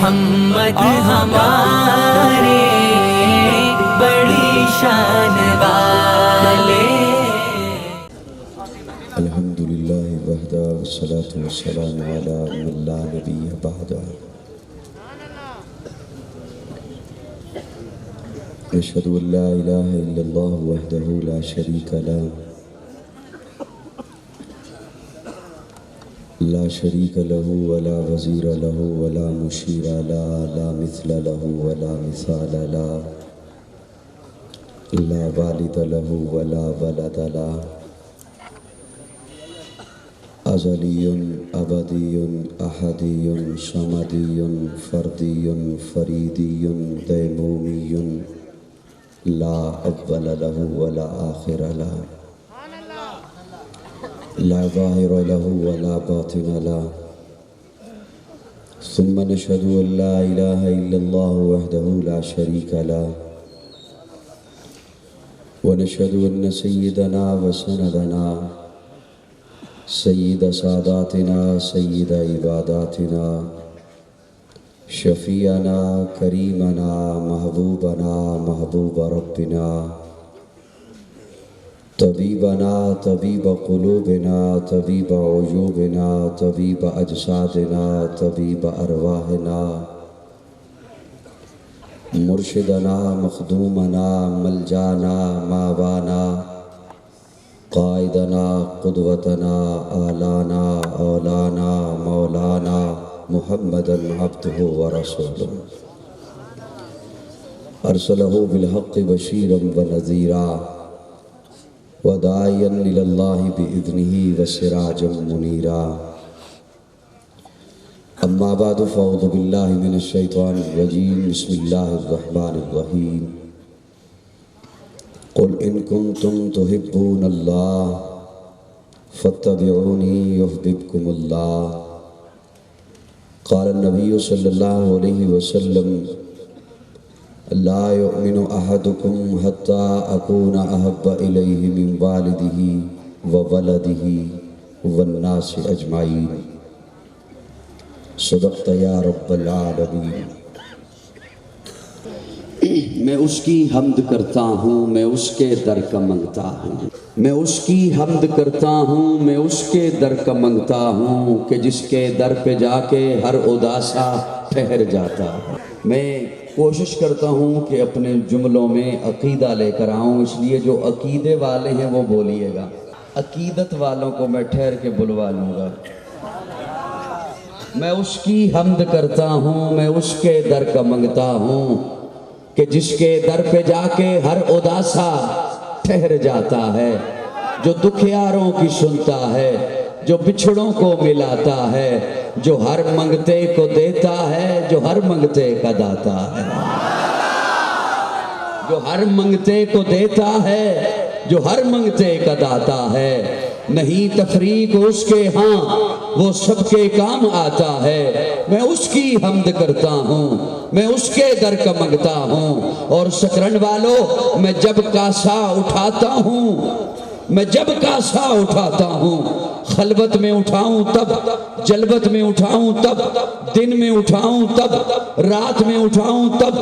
محمد ہمارے بڑی شان والے۔ الحمدللہ وحدہ والصلاة والسلام علی من لا نبی بعدہ۔ اشہد ان لا الہ الا اللہ وحدہ لا شریک لہ لا شریک لہ ولا وزیر لہ ولا مشیر لہ لا مثل لہ ولا مثال لہ لا والد لہ ولا ولد لہ ازلی ابدی احدی صمدی فردی فریدی دیمومی لا اول لہ ولا آخر لہ لا ظاہر لہ ولا باطن لہ ثم نشہد ان لا الہ الا اللہ وحدہ لا شریک لہ ونشہد ان سیدنا وسندنا سید ساداتنا سید عباداتنا شفیعنا کریمنا محبوبنا محبوب ربنا طبیبنا طبیب قلوبنا طبیب عیوبنا طبیب اجسادنا طبیب ارواحنا مرشدنا مخدومنا ملجانا ماوانا قائدنا قدوتنا آلانا اولانا مولانا محمدا عبدہ ورسولہ ارسلہ بالحق بشیرا ونذیرا وداعیا الی اللہ باذنہ وسراجا منیرا اما بعد فاعوذ باللہ من الشیطان الرجیم بسم اللہ الرحمن الرحیم قل ان کنتم تحبون اللہ فاتبعونی یحببکم اللہ قال النبی صلی اللہ علیہ وسلم لا یؤمن احدکم حتی اکون احب الیہ من والدہ وولدہ والناس اجمعین صدقت یا رب العالمین۔ میں اس کی حمد کرتا ہوں، میں اس کے در کا منگتا ہوں، میں اس کی حمد کرتا ہوں، میں اس کے در کا منگتا ہوں کہ جس کے در پہ جا کے ہر اداسا ٹھہر جاتا ہے۔ میں کوشش کرتا ہوں کہ اپنے جملوں میں عقیدہ لے کر آؤں، اس لیے جو عقیدے والے ہیں وہ بولیے گا، عقیدت والوں کو میں ٹھہر کے بلوا لوں گا۔ میں اس کی حمد کرتا ہوں، میں اس کے در کا منگتا ہوں کہ جس کے در پہ جا کے ہر اداسا ٹھہر جاتا ہے، جو دکھیاروں کی سنتا ہے، جو بچھڑوں کو ملاتا ہے، جو ہر منگتے کو دیتا ہے، جو ہر منگتے کا داتا ہے، جو ہر منگتے کو دیتا ہے، جو ہر منگتے کا داتا ہے، نہیں تفریق اس کے ہاں وہ سب کے کام آتا ہے۔ میں اس کی حمد کرتا ہوں، میں اس کے در کا منگتا ہوں، اور سکرن والوں میں جب کاسا اٹھاتا ہوں، میں جب کاسا اٹھاتا ہوں، خلوت میں اٹھاؤں تب، جلوت میں اٹھاؤں تب، دن میں اٹھاؤں تب، رات میں اٹھاؤں تب،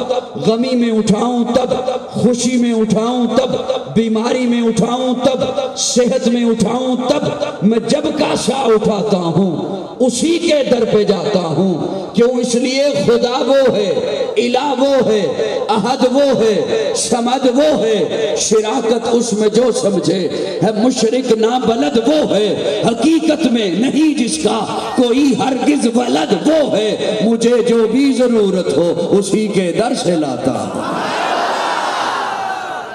غمی میں اٹھاؤں تب، خوشی میں اٹھاؤں تب، بیماری میں اٹھاؤں تب، صحت میں اٹھاؤں تب، میں جب کاسا اٹھاتا ہوں اسی کے در پہ جاتا ہوں۔ کیوں؟ اس لیے خدا وہ ہے، الہ وہ ہے، احد وہ ہے، سمد وہ ہے، شراکت اس میں جو سمجھے ہے، مشرک نہ بلد وہ ہے، حقیقت میں نہیں جس کا کوئی ہرگز ولد وہ ہے، مجھے جو بھی ضرورت ہو اسی کے در سے لاتا ہوں،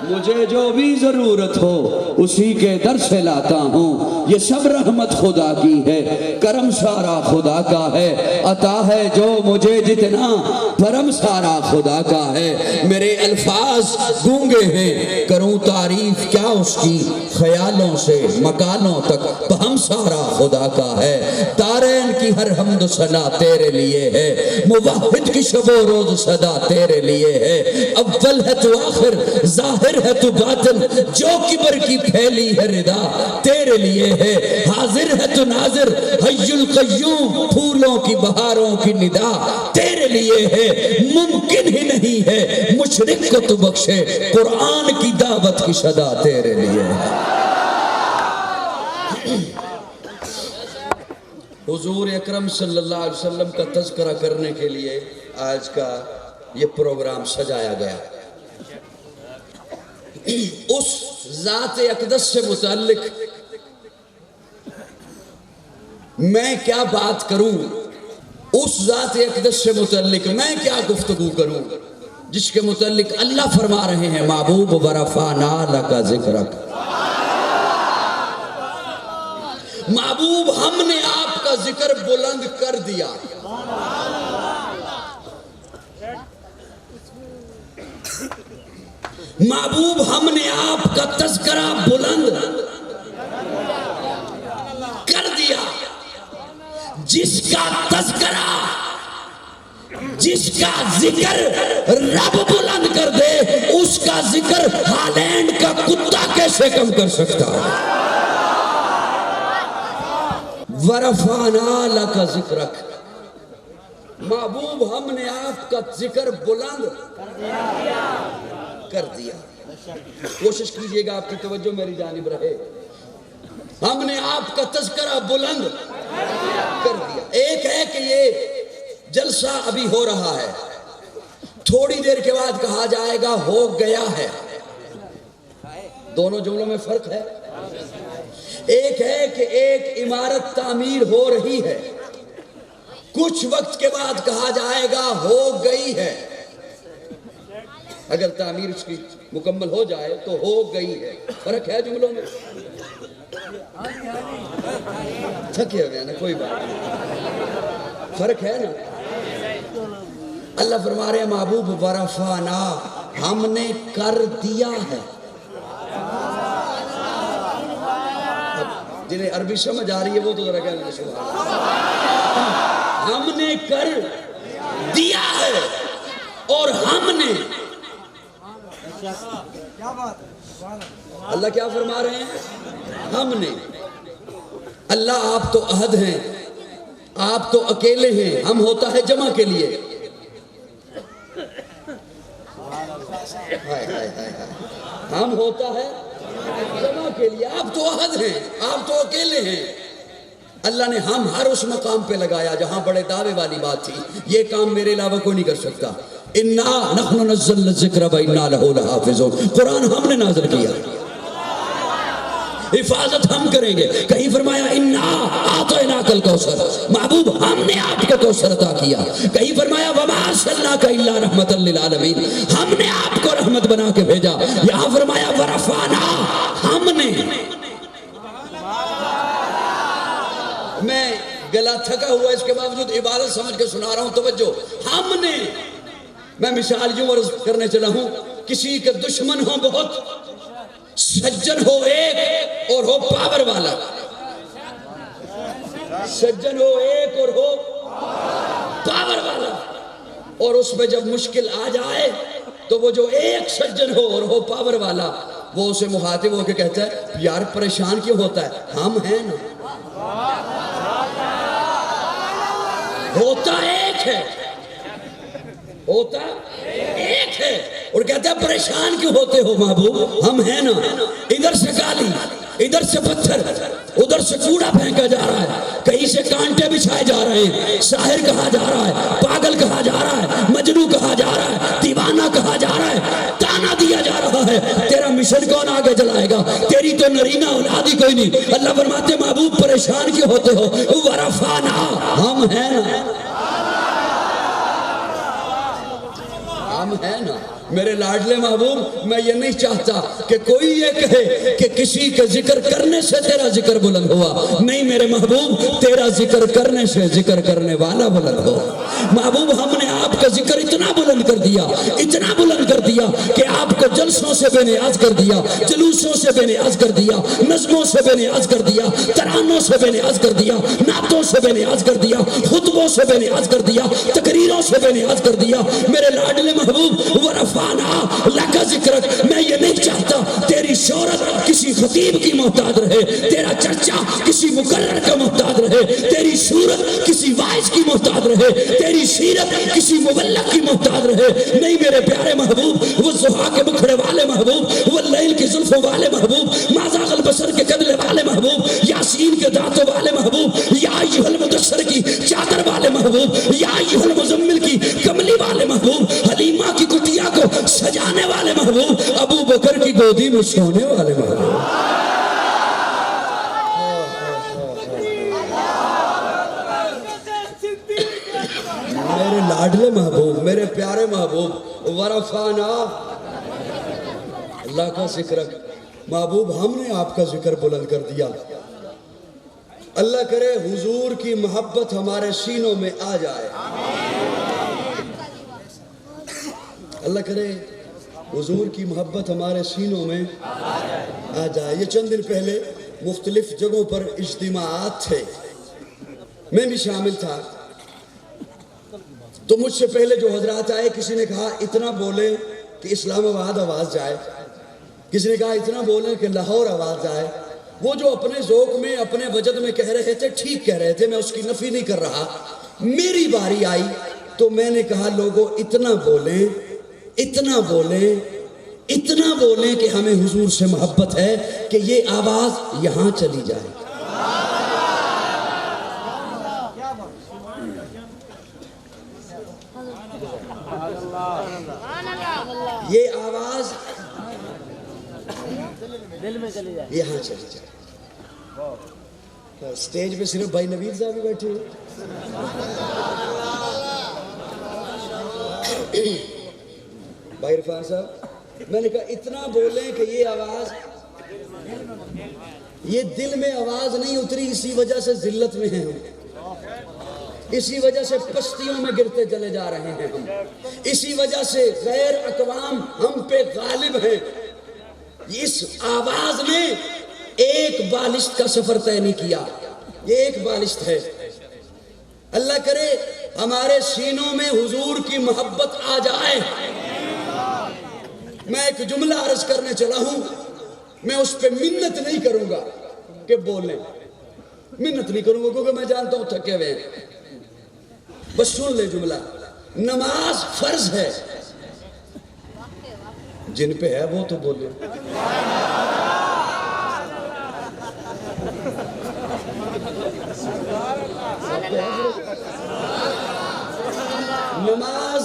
مجھے جو بھی ضرورت ہو اسی کے در سے لاتا ہوں۔ یہ سب رحمت خدا کی ہے، کرم سارا خدا کا ہے، عطا ہے جو مجھے جتنا، پرم سارا خدا کا ہے۔ میرے الفاظ گونگے ہیں، کروں تعریف کیا اس کی، خیالوں سے مکانوں تک پہم سارا خدا کا ہے۔ تارین کی ہر حمد و ثنا تیرے لیے ہے، موحد کی شب و روز صدا تیرے لیے ہے۔ اول ہے تو آخر، ظاہر ہے تو باطن، جو کبر کی پھیلی ہے ردا تیرے لیے ہے۔ حاضر ہے تو ناظر، حی القیوم، پھولوں کی بہاروں کی ندا تیرے تیرے لیے ہے، ممکن ہی نہیں ہے مشرک کو تو بخشے، قرآن کی دعوت کی صدا تیرے لیے ہے۔ حضور اکرم صلی اللہ علیہ وسلم کا تذکرہ کرنے کے لیے آج کا یہ پروگرام سجایا گیا۔ اس ذات اقدس سے متعلق میں کیا بات کروں، اس ذات اقدس سے متعلق میں کیا گفتگو کروں جس کے متعلق اللہ فرما رہے ہیں محبوب ورفعنا لک ذکرک، محبوب ہم نے آپ کا ذکر بلند کر دیا۔ محبوب ہم نے آپ کا تذکرہ بلند کر دیا۔ جس کا تذکرہ، جس کا ذکر رب بلند کر دے، اس کا ذکر ہالینڈ کا کتا کیسے کم کر سکتا ہے؟ ورفعنا لک ذکرک، محبوب ہم نے آپ کا ذکر بلند کر دیا۔ کوشش کیجئے گا آپ کی توجہ میری جانب رہے۔ ہم نے آپ کا تذکرہ بلند کر دیا۔ ایک ہے کہ یہ جلسہ ابھی ہو رہا ہے، تھوڑی دیر کے بعد کہا جائے گا ہو گیا ہے۔ دونوں جملوں میں فرق ہے۔ ایک ہے کہ ایک عمارت تعمیر ہو رہی ہے، کچھ وقت کے بعد کہا جائے گا ہو گئی ہے۔ اگر تعمیر اس کی مکمل ہو جائے تو ہو گئی ہے۔ فرق ہے جملوں میں؟ تھکے ہوئے نا، کوئی بات نہیں، فرق ہے نا۔ اللہ فرما رہے ہیں محبوب ورفعنا، ہم نے کر دیا ہے۔ جنہیں عربی سمجھ آ رہی ہے وہ تو ذرا کہنے سبحان اللہ۔ ہم نے کر دیا ہے، اور ہم نے، اللہ کیا فرما رہے ہیں؟ ہم نے۔ اللہ آپ تو احد ہیں، آپ تو اکیلے ہیں، ہم ہوتا ہے جمع کے لیے۔ ہم ہوتا ہے جمع کے لیے، آپ تو احد ہیں، آپ تو اکیلے ہیں۔ اللہ نے ہم ہر اس مقام پہ لگایا جہاں بڑے دعوے والی بات تھی، یہ کام میرے علاوہ کوئی نہیں کر سکتا۔ اِنَّا نَحْنُ نَزَّلْنَا الذِّكْرَ وَإِنَّا لَهُ لَحَافِظُونَ، قرآن ہم نے نازل کیا، حفاظت ہم کریں گے۔ کہیں فرمایا اِنَّا أَعْطَيْنَاكَ الْكَوْثَرَ، محبوب ہم نے آپ کو کوثر عطا کیا۔ کہیں فرمایا وَمَا أَرْسَلْنَاكَ إِلَّا رَحْمَةً لِّلْعَالَمِينَ، ہم نے آپ کو رحمت بنا کے بھیجا۔ یہاں فرمایا وَرَفَعْنَا، ہم نے۔ میں گلا تھکا ہوا اس کے باوجود عبادت سمجھ کے سنا رہا ہوں، توجہ۔ ہم نے، میں مثال یوں عرض کرنے چلا ہوں، کسی کے دشمن ہو بہت، سجن ہو ایک اور ہو پاور والا، سجن ہو ایک اور ہو پاور والا، اور اس میں جب مشکل آ جائے تو وہ جو ایک سجن ہو اور ہو پاور والا، وہ اسے مخاطب ہو کے کہتا ہے یار پریشان کیوں ہوتا ہے، ہم ہیں نا۔ ہوتا ایک ہے، ہوتا ایک ہے، اور کہتا ہے پریشان کیوں ہوتے ہو محبوب، ہم ہیں نا۔ ادھر سے گالی، ادھر سے پتھر، ادھر سے کوڑا پھینکا جا رہا ہے، کہیں سے کانٹے بچھائے جا رہے ہیں، ساحر کہا جا رہا ہے، پاگل کہا جا رہا ہے، مجنوں کہا جا رہا ہے، دیوانہ کہا جا رہا ہے، تانا دیا جا رہا ہے۔ تیرا مشن کون آگے چلائے گا؟ تیری تو نرینہ اولاد ہی کوئی نہیں۔ اللہ فرماتے محبوب پریشان کیوں ہوتے ہو، ورفعنا، ہم ہیں نا، ہم ہیں نا۔ میرے لاڈلے محبوب، میں یہ نہیں چاہتا کہ کوئی یہ کہے کہ کسی کے ذکر کرنے سے تیرا ذکر بلند ہوا، نہیں میرے محبوب، تیرا ذکر کرنے سے ذکر کرنے والا بلند ہو۔ محبوب ہم نے آپ کا ذکر اتنا بلند کر دیا، اتنا بلند کر دیا کہ آپ کو جلسوں سے بے نیاز کر دیا، جلوسوں سے بے نیاز کر دیا، نظموں سے بے نیاز کر دیا، ترانوں سے بے نیاز کر دیا، نعتوں سے بے نیاز کر دیا، خطبوں سے بے نیاز کر دیا، تقریروں سے بے نیاز کر دیا۔ میرے لاڈلے محبوب ورفعنا لک ذکرک، میں یہ نہیں چاہتا تیری شور شہرت کسی خطیب کی محتاج رہے، تیرا چرچا کسی مقرر کا محتاج رہے، تیری صورت کسی واعظ کی محتاج رہے، تیری سیرت کسی مبلغ کی محتاج رہے، نہیں میرے پیارے محبوب، وہ ضحیٰ کے مکھڑے والے محبوب، وہ لیل کی زلفوں والے محبوب، ما زاغ البصر کے کدلے والے محبوب، یاسین کے دانتوں والے محبوب، یا ایھا المدثر کی چادر والے محبوب، یا ایھا المزمل کی کملی والے محبوب، حلیمہ کی کٹیا کو سجانے والے محبوب، ابو بکر کی گودی میں سونے والے محبوب۔ میرے لاڈلے محبوب، میرے پیارے محبوب، ورفعنا، اللہ کا ذکر محبوب، ہم نے آپ کا ذکر بلند کر دیا۔ اللہ کرے حضور کی محبت ہمارے سینوں میں آ جائے، اللہ کرے حضور کی محبت ہمارے سینوں میں آ جائے۔ یہ چند دن پہلے مختلف جگہوں پر اجتماعات تھے، میں بھی شامل تھا، تو مجھ سے پہلے جو حضرات آئے، کسی نے کہا اتنا بولیں کہ اسلام آباد آواز جائے، کسی نے کہا اتنا بولیں کہ لاہور آواز جائے۔ وہ جو اپنے ذوق میں اپنے وجد میں کہہ رہے تھے ٹھیک کہہ رہے تھے، میں اس کی نفی نہیں کر رہا۔ میری باری آئی تو میں نے کہا لوگوں اتنا بولیں، اتنا بولیں، اتنا بولیں کہ ہمیں حضور سے محبت ہے کہ یہ آواز یہاں چلی جائے۔ یہ آواز یہاں چلی جائے۔ سٹیج پہ صرف بھائی نوید صاحب بھی بیٹھے ہیں۔ بھائی عرفان صاحب، میں نے کہا اتنا بولیں کہ یہ آواز، یہ دل میں آواز نہیں اتری، اسی وجہ سے ذلت میں ہیں ہم، اسی وجہ سے پستیوں میں گرتے چلے جا رہے ہیں ہم، اسی وجہ سے غیر اقوام ہم پہ غالب ہیں۔ اس آواز نے ایک بالشت کا سفر طے نہیں کیا، یہ ایک بالشت ہے۔ اللہ کرے ہمارے سینوں میں حضور کی محبت آ جائے۔ میں ایک جملہ عرض کرنے چلا ہوں، میں اس پہ منت نہیں کروں گا کہ بولیں، منت نہیں کروں گا کیونکہ میں جانتا ہوں تھکے ہوئے ہیں، بس سن لے جملہ۔ نماز فرض ہے، جن پہ ہے وہ تو بولے۔ نماز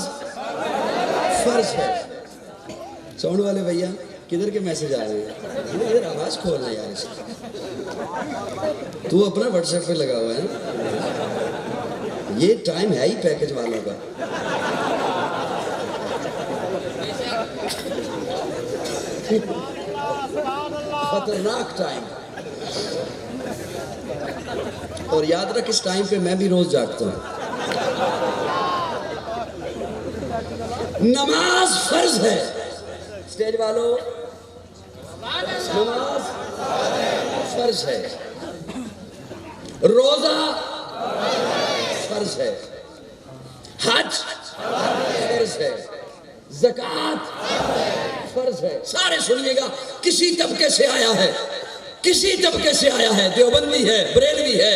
فرض ہے۔ ساؤنڈ والے بھیا کدھر کے میسج آ رہے ہیں؟ ادھر آواز کھولنا یار، اس تو اپنا واٹس ایپ پہ لگا ہوا ہے، یہ ٹائم ہے ہی پیکج والوں کا۔ خطرناک ٹائم، اور یاد رکھ اس ٹائم پہ میں بھی روز جاگتا ہوں۔ نماز فرض ہے، اسٹیج والوں، نماز فرض ہے، روزہ فرض ہے، حج فرض ہے، زکوٰۃ فرض ہے۔ سارے سنیے گا، کسی طبقے سے آیا ہے، کسی طبقے سے آیا ہے، دیوبندی ہے، بریلوی ہے،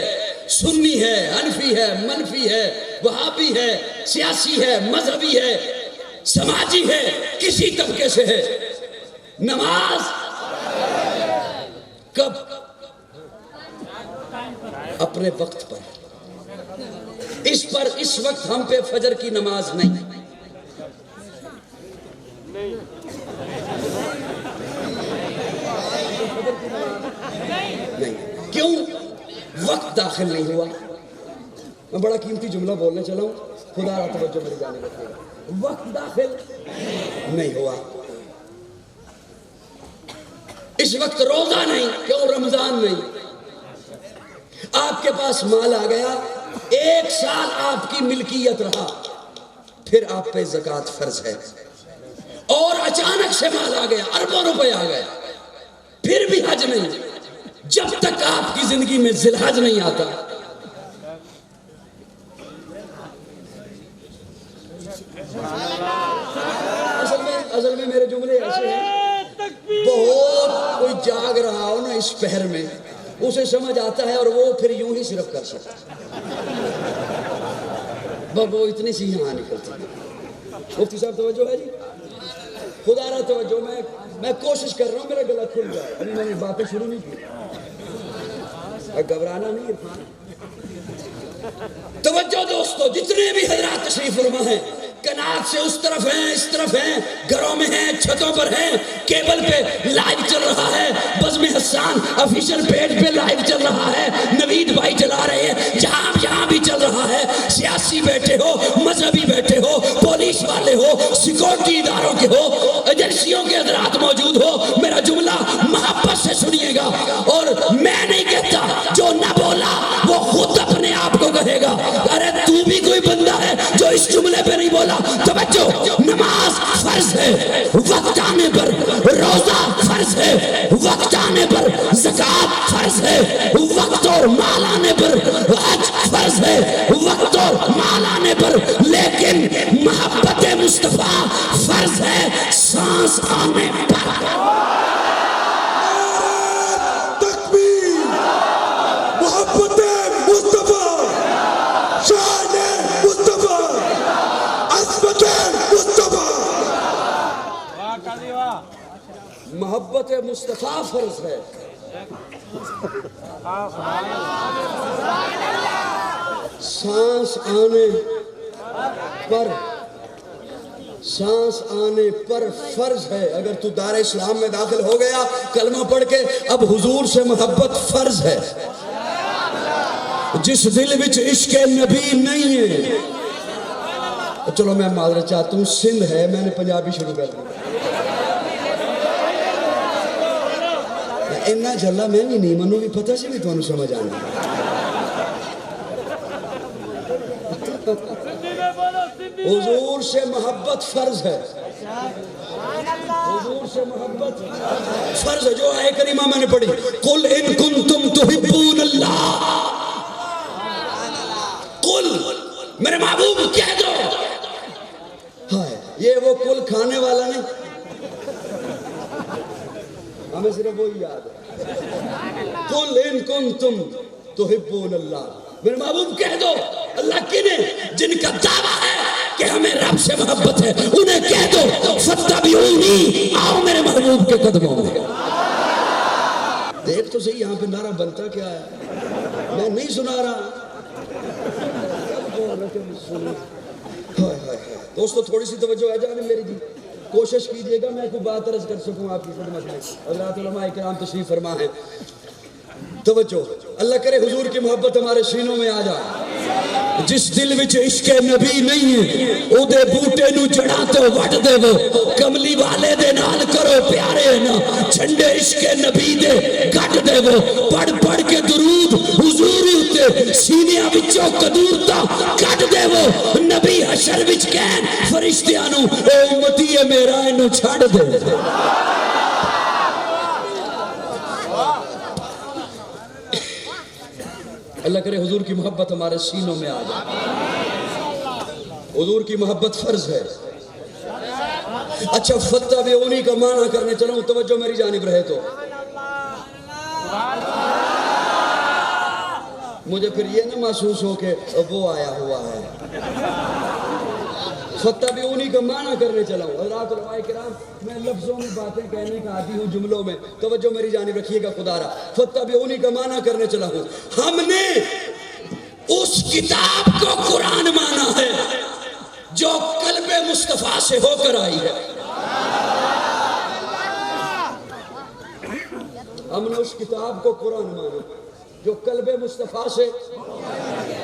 سنی ہے، حنفی ہے، منفی ہے، وہابی ہے، سیاسی ہے، مذہبی ہے، سماجی ہے، کسی طبقے سے ہے۔ نماز کب؟ اپنے وقت پر۔ اس وقت ہم پہ فجر کی نماز نہیں، کیوں؟ وقت داخل نہیں ہوا۔ میں بڑا قیمتی جملہ بولنے چلا ہوں، خدا را توجہ میری جانب رکھیے گا۔ وقت داخل نہیں ہوا، اس وقت روزہ نہیں، کیوں رمضان نہیں؟ آپ کے پاس مال آ گیا، 1 سال آپ کی ملکیت رہا، پھر آپ پہ زکوٰۃ فرض ہے، اور اچانک سے مال آ گیا، اربوں روپے آ گئے، پھر بھی حج نہیں۔ جب تک آپ کی زندگی میں ذی الحج نہیں آتا، اصل میں میرے جملے ایسے ہیں، بہت کوئی جاگ رہا ہو نا اس پہر میں، اسے سمجھ آتا ہے اور وہ پھر یوں ہی صرف کر سکتا ہے، وہ اتنی سی یہاں نکلتی ہے۔ مفتی صاحب توجہ ہے جی، خدا را توجہ، میں کوشش کر رہا ہوں میرا گلا کھل جائے، ابھی میں نے باتیں شروع نہیں کی، گھبرانا نہیں عرفان۔ توجہ دوستو، جتنے بھی حضرات تشریف فرما ہیں، کنات سے اس طرف ہیں اس طرف ہیں، گھروں میں ہیں، چھتوں پر ہیں، کیبل پہ لائیو چل رہا ہے، بزم حسان آفیشل پیج پہ لائیو چل رہا ہے، نوید بھائی چلا رہے ہیں، جہاں بھی چل رہا ہے، سیاسی بیٹھے ہو، مذہبی بیٹھے ہو، پولیس والے ہو، سیکورٹی اداروں کے ہو، ایجنسیوں کے حضرات موجود ہو، میرا جملہ محبت سے سنیے گا، اور میں نہیں کہتا، جو نہ بولا وہ خود اپنے آپ کو کہے گا، ارے تو بھی کوئی بندہ ہے جو اس جملے پہ نہیں بولا۔ توجہ، نماز فرض ہے وقت آنے پر، روزہ فرض ہے وقت آنے پر، زکوٰۃ فرض ہے وقت اور مال آنے پر، حج فرض ہے وقت اور مال آنے پر، لیکن محبت مصطفیٰ فرض ہے سانس آنے پر۔ تکبیر، محبت مصطفیٰ، شان مصطفیٰ، عظمت مصطفیٰ۔ محبت مصطفیٰ فرض ہے، سانس آنے پر، سانس آنے پر فرض ہے۔ اگر تو دار اسلام میں داخل ہو گیا کلمہ پڑھ کے، اب حضور سے محبت فرض ہے۔ جس دل وچ عشق نبی نہیں ہے، چلو میں معذرت چاہتا ہوں، سندھ ہے، میں نے پنجابی شروع کر دی، اتنا جھلا میں بھی نہیں، منو بھی پتہ سے بھی تو سمجھ آنا۔ حضور سے محبت فرض ہے، حضور سے محبت فرض ہے۔ جو آیے کریمہ میں نے پڑھی، قل ان کنتم تحبون اللہ، قل میرے محبوب کہہ دو، ہائے یہ وہ کل کھانے والا نہیں، ہمیں صرف وہی یاد ہے، قل ان کنتم تحبون اللہ، میرے محبوب کہہ دو، اللہ کنے جن کا دعویٰ ہے کہ ہمیں رب سے محبت ہے، انہیں کہہ دو فاتبعونی، آؤ میرے محبوب کے قدموں میں۔ دیکھ تو صحیح یہاں پہ نعرہ بنتا کیا ہے، میں نہیں سنا رہا۔ دوستو تھوڑی سی توجہ ہے جانب میری جی، کوشش کیجئے گا میں کوئی بات عرض کر سکوں آپ کی خدمت میں۔ حضرات علماء کرام تشریف فرما ہے، توجہ، اللہ کرے حضور کی محبت ہمارے سینوں میں آ جائے۔ جس دل وچ عشق نبی نہیں ہے، او دے بوٹے نو جڑاں تو وڈ دے وہ، کملی والے دے نال کرو پیارے نا، جھنڈے عشق نبی دے گھٹ دے وہ، پڑھ پڑھ کے درود حضور اتے سینیاں وچوں قدورتا کٹ دے وہ، نبی حشر وچ کہن فرشتیاں نو اے امتی میرا اینو چھڑ دے۔ اللہ کرے حضور کی محبت ہمارے سینوں میں آ جائے۔ حضور کی محبت فرض ہے۔ اچھا فاتبعونی کا معنی کرنے چلوں، توجہ میری جانب رہے تو مجھے پھر یہ نہ محسوس ہو کہ وہ آیا ہوا ہے۔ فاتبعونی کا معنی کرنے چلا ہوں، حضرات علماء کرام، میں لفظوں میں باتیں کہنے کا عادی ہوں، جملوں میں، توجہ میری جانب رکھیے گا خدا را۔ فاتبعونی کا معنی کرنے چلا ہوں، ہم نے اس کتاب کو قرآن مانا ہے جو قلب مصطفیٰ سے ہو کر آئی ہے۔ ہم نے اس کتاب کو قرآن مانا جو قلب مصطفیٰ سے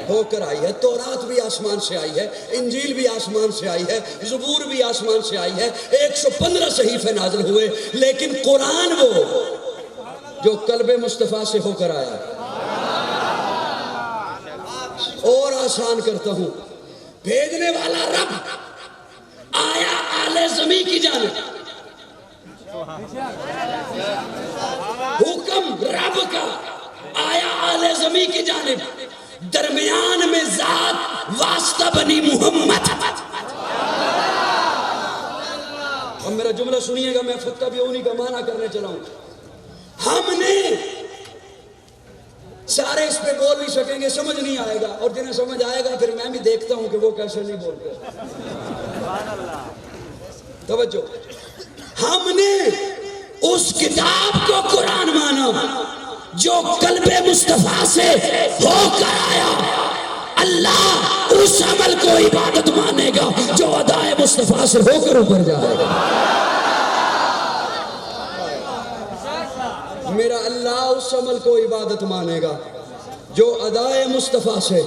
ہو کر آئی ہے۔ تورات بھی آسمان سے آئی ہے، انجیل بھی آسمان سے آئی ہے، زبور بھی آسمان سے آئی ہے، 115 صحیفے نازل ہوئے، لیکن قرآن وہ جو قلب مصطفیٰ سے ہو کر آیا۔ اور آسان کرتا ہوں، بھیجنے والا رب آیا آل زمین کی جانب، حکم رب کا آیا آل زمین کی جانب، درمیان میں ذات واسطہ بنی محمد۔ اب میرا جملہ سنیے گا، میں فاتبعونی کا معنی کرنے چلا ہوں۔ ہم نے سارے اس پہ بول نہیں سکیں گے، سمجھ نہیں آئے گا، اور جنہیں سمجھ آئے گا پھر میں بھی دیکھتا ہوں کہ وہ کیسے نہیں بولتے۔ توجہ، ہم نے اس کتاب کو قرآن مانا جو قلب مصطفیٰ سے ہو کر آیا۔ اللہ اس عمل کو عبادت مانے گا جو ادائے مصطفیٰ سے ہو کر اوپر جائے گا۔ میرا اللہ اس عمل کو عبادت مانے گا جو ادائے مصطفیٰ سے،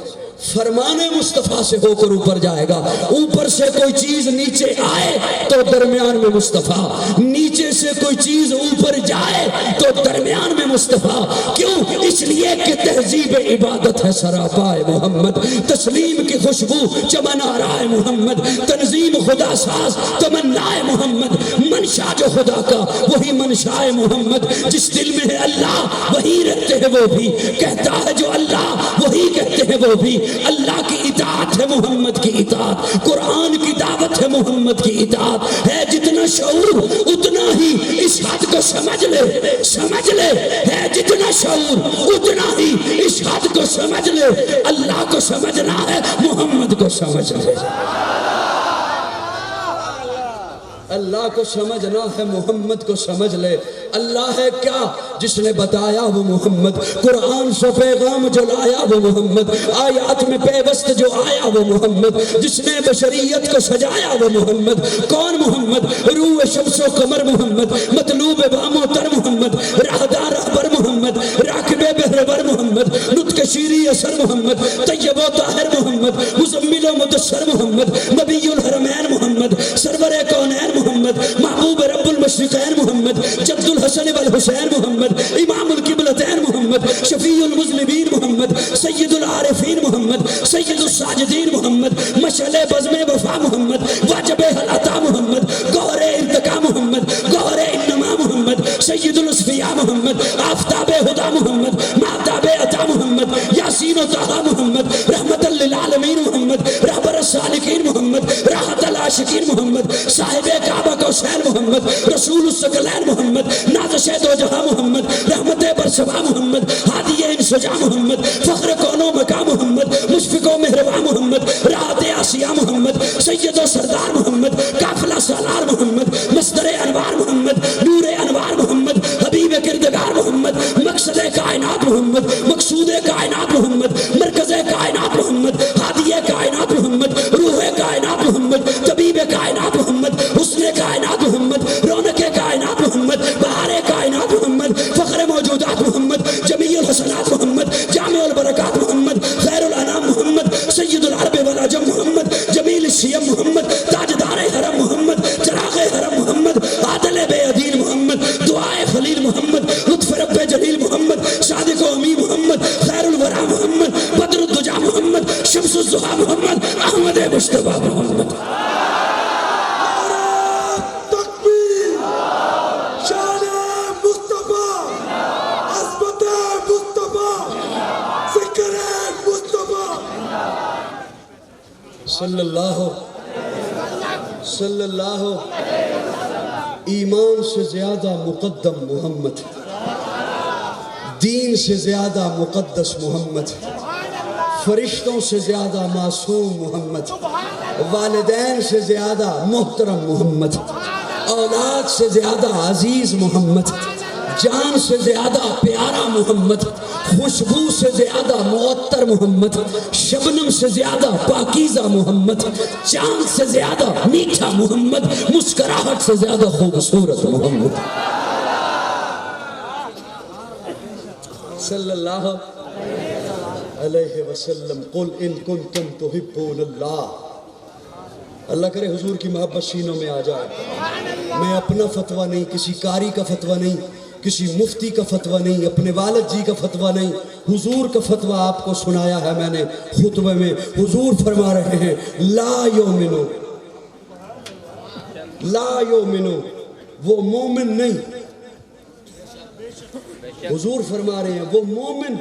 فرمان مصطفیٰ سے ہو کر اوپر جائے گا۔ اوپر سے کوئی چیز نیچے آئے تو درمیان میں مصطفیٰ، نیچے سے کوئی چیز اوپر جائے تو درمیان میں مصطفیٰ۔ کیوں؟ اس لیے کہ تہذیب عبادت ہے سراپائے محمد، تسلیم کی خوشبو چمن آرائے محمد، تنظیم خدا ساز تمنائے محمد، منشا جو خدا کا وہی منشائے محمد، جس دل میں ہے اللہ وہی رہتے ہیں وہ بھی، کہتا ہے جو اللہ وہی کہتے ہیں وہ بھی۔ اللہ کی اطاعت ہے محمد کی اطاعت، قرآن کی دعوت ہے محمد کی اطاعت، ہے جتنا شعور اتنا ہی اس حد کو سمجھ لے، سمجھ لے، ہے جتنا شعور اتنا ہی اس حد کو سمجھ لے، اللہ کو سمجھنا ہے محمد کو سمجھ لے، اللہ کو سمجھنا ہے محمد کو سمجھ لے۔ اللہ ہے کیا جس نے بتایا وہ محمد، قرآن سے پیغام جو لایا وہ محمد، آیات میں پیوست جو آیا وہ محمد، جس نے بشریت کو سجایا وہ محمد۔ کون محمد؟ روح شمس و قمر محمد، مطلوب بام و تر محمد، راہدار رہبر محمد، راکب بہرور محمد، نطق شیری اثر محمد، طیب و طاہر محمد، مزمل و مدثر محمد، نبی الحرمین محمد، سرور کونین محمد، محبوب رب المشرقین محمد، جد الحسن والحسین محمد، امام القبلتین محمد، شفیع المذنبین محمد، سید العارفین محمد، سید الساجدین محمد، مشعل بزم وفا محمد، واجب العطا محمد، گوہر ارتقا محمد، گوہر انما محمد، سید الاصفیاء محمد، آفتاب ہدا محمد، مہتاب عطا محمد، یاسین و طہ محمد، رحمت للعالمین محمد، رہبر السالکین محمد، راحت العاشقین محمد، صاحب کعبہ کوثر محمد، رسول الثقلین محمد، نازش دو جہاں محمد، رحمت برسبا محمد، ہادی انسجا محمد، فخر کون و مقام محمد، مشفق و مہرباں محمد، راحت آسیہ محمد، سید و سردار محمد، قافلہ سالار محمد، مصدر انوار محمد، نور انوار محمد، حبیب کردگار محمد، مقصد کائنات محمد، مقصود کائنات محمد، مرکز کائنات محمد، ہادی کائنات محمد، روح کائنات محمد، طبیب کائنات محمد، حسن کائنات محمد، رونق کائنات محمد، بہار کائنات محمد، فخر موجودات محمد، جمیع الحسنات محمد، جامع البرکات محمد، خیر الانام محمد، سید العرب والعجم محمد، جمیل الشیم محمد، تاجدار حرم محمد، چراغ حرم محمد، عادل بے عدیل محمد، دعائے خلیل محمد، لطف رب جلیل محمد، صادق و امی محمد، خیر الورا محمد، بدر الدجا محمد، شمس الضحا محمد، احمد مصطفیٰ محمد۔ صلی اللہ ایمان سے زیادہ مقدم محمد، دین سے زیادہ مقدس محمد، فرشتوں سے زیادہ معصوم محمد، والدین سے زیادہ محترم محمد، اولاد سے زیادہ عزیز محمد، جان سے زیادہ پیارا محمد، خوشبو سے زیادہ معطر محمد، شبنم سے زیادہ پاکیزہ محمد، چاند سے زیادہ میٹھا محمد، مسکراہٹ سے زیادہ خوبصورت محمد صلی اللہ علیہ وسلم۔ قل ان کنتم تحبون اللہ، اللہ کرے حضور کی محبت سینوں میں آ جائے۔ میں اپنا فتویٰ نہیں، کسی قاری کا فتویٰ نہیں، کسی مفتی کا فتویٰ نہیں، اپنے والد جی کا فتویٰ نہیں، حضور کا فتویٰ آپ کو سنایا ہے میں نے خطبے میں۔ حضور فرما رہے ہیں لا یؤمنو، لا یؤمنو، وہ مومن نہیں۔ حضور فرما رہے ہیں وہ مومن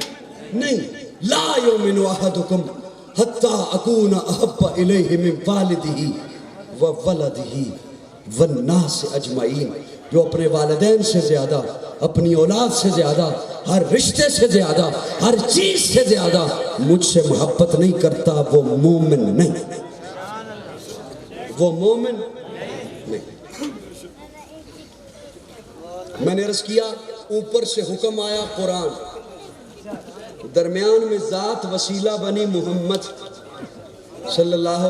نہیں۔ لا یؤمن احدکم حتی اکون احب الیہ من والدہ وولدہ والناس اجمعین، جو اپنے والدین سے زیادہ، اپنی اولاد سے زیادہ، ہر رشتے سے زیادہ، ہر چیز سے زیادہ مجھ سے محبت نہیں کرتا، وہ مومن نہیں، وہ مومن نہیں۔ میں نے عرض کیا اوپر سے حکم آیا قرآن، درمیان میں ذات وسیلہ بنی محمد صلی اللہ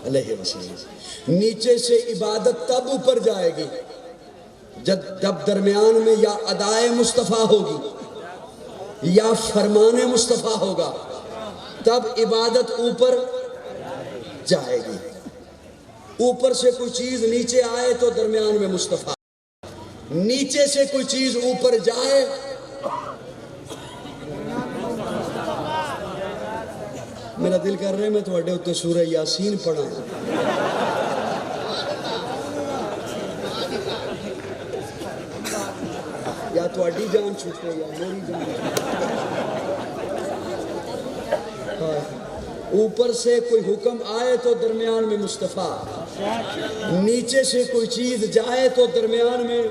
علیہ وسلم، نیچے سے عبادت تب اوپر جائے گی جب درمیان میں یا ادائے مصطفیٰ ہوگی یا فرمان مصطفیٰ ہوگا، تب عبادت اوپر جائے گی۔ اوپر سے کوئی چیز نیچے آئے تو درمیان میں مصطفیٰ، نیچے سے کوئی چیز اوپر جائے میرا دل کر رہے میں تھوڑے اتنے سورہ یاسین پڑھا، یا تھوڑی جان چھوٹے یا میری جان چھوٹے۔ اوپر سے کوئی حکم آئے تو درمیان میں مصطفیٰ، نیچے سے کوئی چیز جائے تو درمیان میں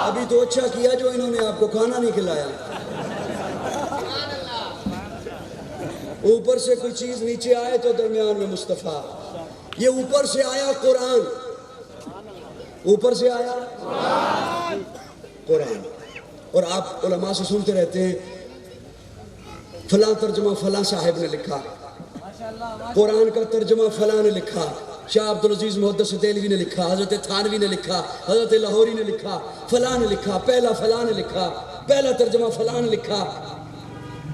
ابھی تو اچھا کیا جو انہوں نے آپ کو کھانا نہیں کھلایا۔ اوپر سے کوئی چیز نیچے آئے تو درمیان میں مصطفیٰ، یہ اوپر سے آیا قرآن، اوپر سے آیا قرآن۔ اور آپ علماء سے سنتے رہتے ہیں فلاں ترجمہ فلاں صاحب نے لکھا، قرآن کا ترجمہ فلاں نے لکھا، شاہ عبدالعزیز محدث دہلوی نے لکھا، حضرت تھانوی نے لکھا، حضرت لاہوری نے لکھا، فلاں نے لکھا، پہلا فلاں نے لکھا، پہلا ترجمہ فلاں نے لکھا۔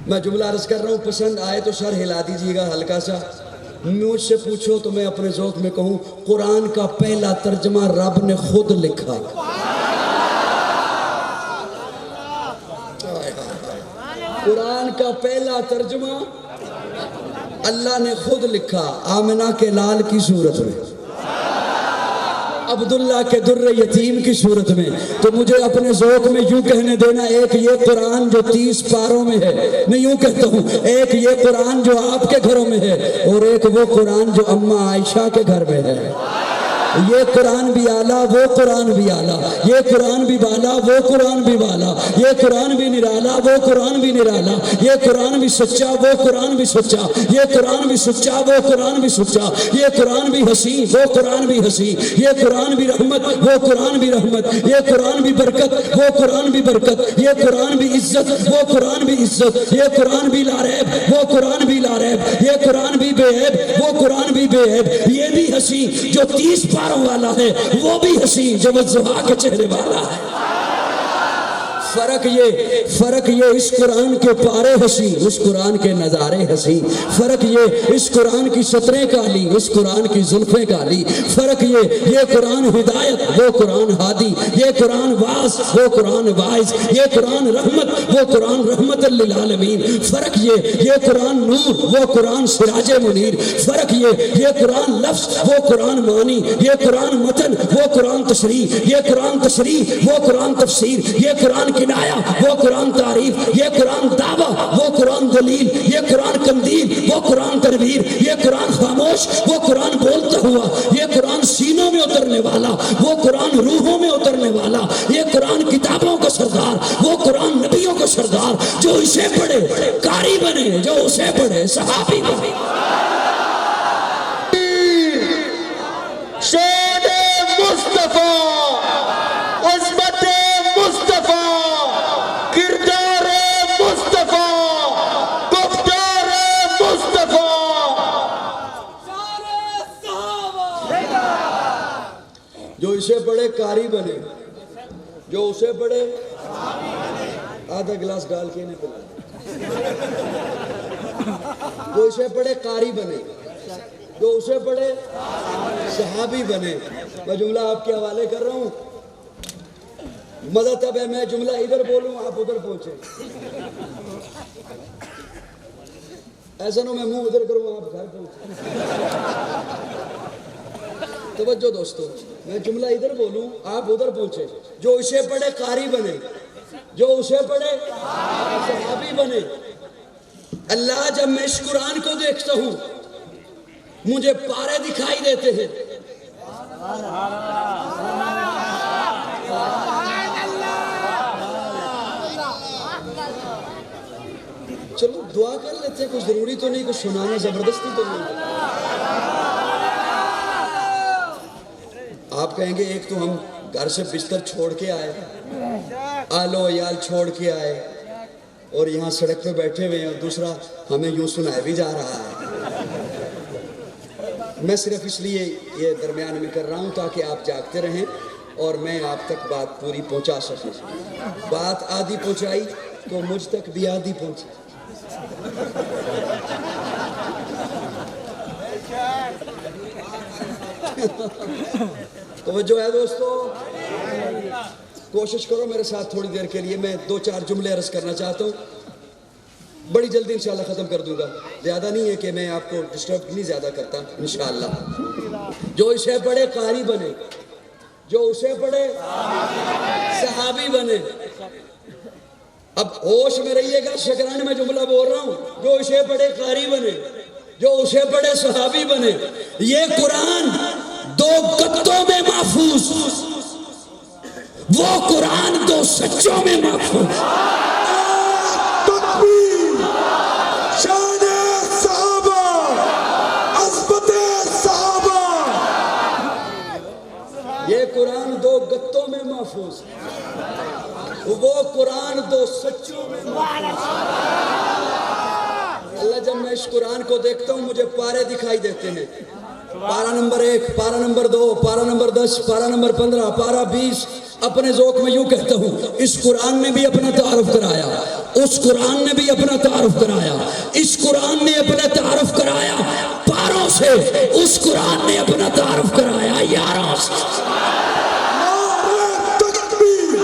میں جملہ عرض کر رہا ہوں، پسند آئے تو سر ہلا دیجیے گا ہلکا سا۔ مجھ سے پوچھو تو میں اپنے ذوق میں کہوں قرآن کا پہلا ترجمہ رب نے خود لکھا۔ قرآن کا پہلا ترجمہ اللہ نے خود لکھا، آمنہ کے لال کی صورت میں، عبداللہ کے در یتیم کی صورت میں۔ تو مجھے اپنے ذوق میں یوں کہنے دینا، ایک یہ قرآن جو 30 پاروں میں ہے، میں یوں کہتا ہوں ایک یہ قرآن جو آپ کے گھروں میں ہے، اور ایک وہ قرآن جو اماں عائشہ کے گھر میں ہے۔ یہ قرآن بھی اعلیٰ، وہ قرآن بھی اعلیٰ، یہ قرآن بھی بالا، وہ قرآن بھی بالا، یہ قرآن بھی نرالا، وہ قرآن بھی نرالا، یہ قرآن بھی سچا، وہ قرآن بھی سچا، یہ قرآن بھی سچا، وہ قرآن بھی سچا، یہ قرآن بھی حسین، وہ قرآن بھی حسین، یہ قرآن بھی رحمت، وہ قرآن بھی رحمت، یہ قرآن بھی برکت، وہ قرآن بھی برکت، یہ قرآن بھی عزت، وہ قرآن بھی عزت، یہ قرآن بھی لاریب، وہ قرآن بھی لاریب، یہ قرآن بھی بے عیب، وہ قرآن بھی بے عیب، یہ بھی حسین جو 30 پاروں والا ہے، وہ بھی حسین جو وضحا کے چہرے والا ہے۔ فرق یہ اس قرآن کے پارے حسین، اس قرآن کے نظارے حسین، فرق یہ اس قرآن کی سطریں کالی، اس قرآن کی زلفیں کالی، فرق یہ قرآن ہدایت، وہ قرآن ہادی، یہ قرآن واعظ، وہ قرآن واعظ، یہ قرآن رحمت، وہ قرآن رحمت للعالمین، فرق یہ قرآن نور، وہ قرآن سراج منیر، فرق یہ قرآن لفظ، وہ قرآن معنی، یہ قرآن متن، وہ قرآن تشریح، یہ قرآن تشریح، وہ قرآن تفسیر، یہ قرآن کنایا، وہ قرآن تعریف، یہ قرآن دعویٰ، وہ قرآن دلیل، یہ قرآن قندیل، وہ قرآن تنویر، یہ قرآن خاموش، وہ قرآن بولتا ہوا، یہ قرآن سینوں میں اترنے والا، وہ قرآن روحوں میں اترنے والا، یہ قرآن کتابوں کا سردار، وہ قرآن نبیوں کا سردار، جو اسے پڑھے قاری بنے، جو اسے پڑھے صحابی بنے۔ شان مصطفیٰ، عظمت مصطفیٰ، کردار مصطفیٰ، گفتار مصطفیٰ، جو اسے پڑھے قاری بنے، جو اسے پڑھے آدھا گلاس ڈال کے انہیں پلا، جو اسے پڑھے قاری بنے، جو اسے پڑھے صحابی بنے۔ میں جملہ آپ کے حوالے کر رہا ہوں، مزہ تب ہے میں جملہ ادھر بولوں آپ ادھر پہنچے، ایسا نہ میں منہ ادھر کروں آپ گھر پہنچے۔ توجہ دوستو، میں جملہ ادھر بولوں آپ ادھر پہنچے، جو اسے پڑھے قاری بنے، جو اسے پڑھے صحابی بنے۔ اللہ جب میں اس قرآن کو دیکھتا ہوں مجھے پارے دکھائی دیتے ہیں، چلو دعا کر لیتے ہیں, کچھ ضروری تو نہیں, کچھ سنانا زبردستی تو نہیں. آپ کہیں گے ایک تو ہم گھر سے بستر چھوڑ کے آئے, آل و عیال چھوڑ کے آئے, اور یہاں سڑک پہ بیٹھے ہوئے ہیں, اور دوسرا ہمیں یوں سنایا بھی جا رہا ہے. میں صرف اس لیے یہ درمیان میں کر رہا ہوں تاکہ آپ جاگتے رہیں اور میں آپ تک بات پوری پہنچا سکوں. بات آدھی پہنچائی تو مجھ تک بھی آدھی پہنچی. توجہ ہے دوستو, کوشش کرو میرے ساتھ تھوڑی دیر کے لیے. میں 2-4 جملے عرض کرنا چاہتا ہوں, بڑی جلدی انشاءاللہ ختم کر دوں گا. زیادہ نہیں ہے کہ میں آپ کو ڈسٹرب نہیں زیادہ کرتا انشاءاللہ. جو اسے پڑھے قاری بنے, جو اسے پڑھے صحابی بنے. اب ہوش میں رہیے گا, شکران میں جملہ بول رہا ہوں. جو اسے پڑھے قاری بنے, جو اسے پڑھے صحابی بنے. یہ قرآن 2 گتوں میں محفوظ, وہ قرآن 2 سچوں میں محفوظ. تکبیر, شان صحابہ, عظمت صحابہ. یہ قرآن 2 گتوں میں محفوظ, وہ قرآن 2 سچوں میں محفوظ. اللہ جب میں اس قرآن کو دیکھتا ہوں مجھے پارے دکھائی دیتے ہیں. پارہ نمبر 1, پارہ نمبر 2, پارہ نمبر 10, پارہ نمبر 15, پارہ 20. اپنے ذوق میں یوں کہتا ہوں, اس قرآن نے بھی اپنا تعارف کرایا, اس قرآن نے بھی اپنا تعارف کرایا, اس قرآن نے اپنا تعارف کرایا پاروں سے, اس قرآن نے اپنا تعارف کرایا یاروں سے. نعرہ تکبیر,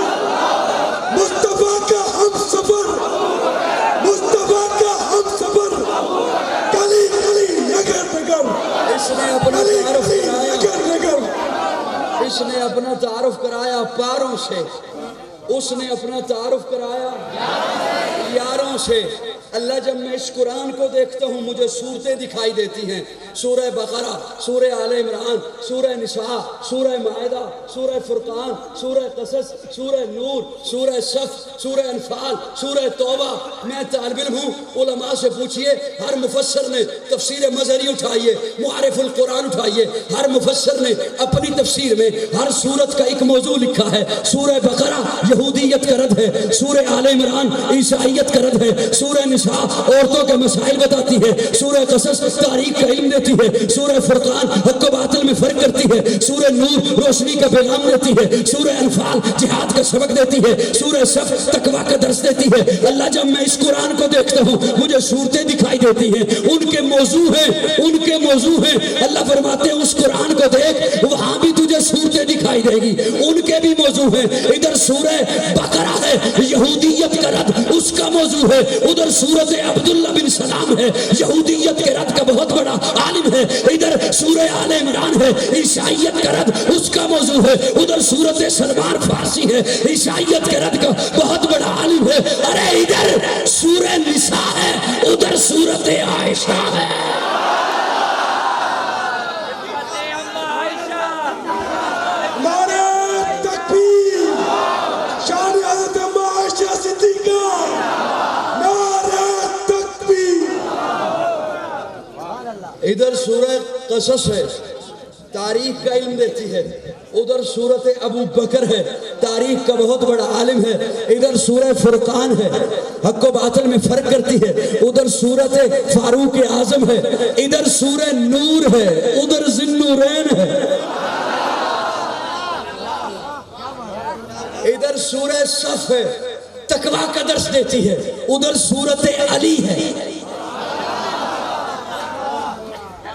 مصطفیٰ کا ہم سفر, مصطفیٰ کا ہم سفر. گلی گلی نگر نگر, اس نے اپنا تعارف کرایا, نگر نگر. اس نے اپنا تعارف کرایا پاروں سے, اس نے اپنا تعارف کرایا یاروں سے. اللہ جب میں اس قرآن کو دیکھتا ہوں مجھے صورتیں دکھائی دیتی ہیں. سورہ بقرہ, سورہ آل عمران, سورہ نساء, سورہ مائدہ, سورہ فرقان, سورہ قصص, سورہ نور, سورہ صف, سورہ انفال, سورہ توبہ. میں طالب علم ہوں, علماء سے پوچھئے, ہر مفسر نے تفسیر مظہری اٹھائیے, معارف القرآن اٹھائیے, ہر مفسر نے اپنی تفسیر میں ہر سورت کا ایک موضوع لکھا ہے. سورہ بقرہ یہودیت کا رد ہے, سورہ آل عمران عیسائیت کا رد ہے, سورہ نساء عورتوں کے مسائل بتاتی ہے, سورہ قصص تاریخ کا علم دیتی ہے, سورہ فرقان حق و باطل میں فرق کرتی ہے, سورہ نور روشنی کا پیغام دیتی ہے, سورہ انفال جہاد کا سبق دیتی ہے, سورہ صف تقویٰ کا درس دیتی ہے. اللہ جب میں اس قرآن کو دیکھتا ہوں مجھے صورتیں دکھائی دیتی ہیں, ان کے موضوع ہیں, ان کے موضوع ہیں. اللہ فرماتے ہیں اس قرآن کو دیکھ, وہاں بھی تجھے صورتیں دکھائی دے گی, ان کے بھی موضوع ہیں. ادھر سورہ بقرہ ہے یہودیت کا رد, اس کا موضوع ہے. ادھر سورت عبداللہ بن سلام ہے, یہودیت کے رد کا بہت بڑا عالم ہے. ادھر سورہ آل عمران ہے, عیسائیت کا رد, اس کا موضوع ہے. ادھر سورت سلمان فارسی ہے, عیسائیت کے رد کا بہت بڑا عالم ہے. ارے ادھر سورہ نساء ہے, ادھر سورت عائشہ ہے. نعرہ تکبیر, شان حضرت عائشہ صدیقہ. نعرہ تکبیر. ادھر سورہ قصص ہے, تاریخ کا علم دیتی ہے. ادھر سورت ابو بکر ہے, تاریخ کا بہت بڑا عالم ہے. ادھر سورہ فرقان ہے, حق و باطل میں فرق کرتی ہے. ادھر سورت فاروق اعظم ہے. ادھر سورہ نور ہے, ادھر ذی-النورین ہے. ادھر سورہ صف ہے, تقویٰ کا درس دیتی ہے. ادھر سورت علی ہے.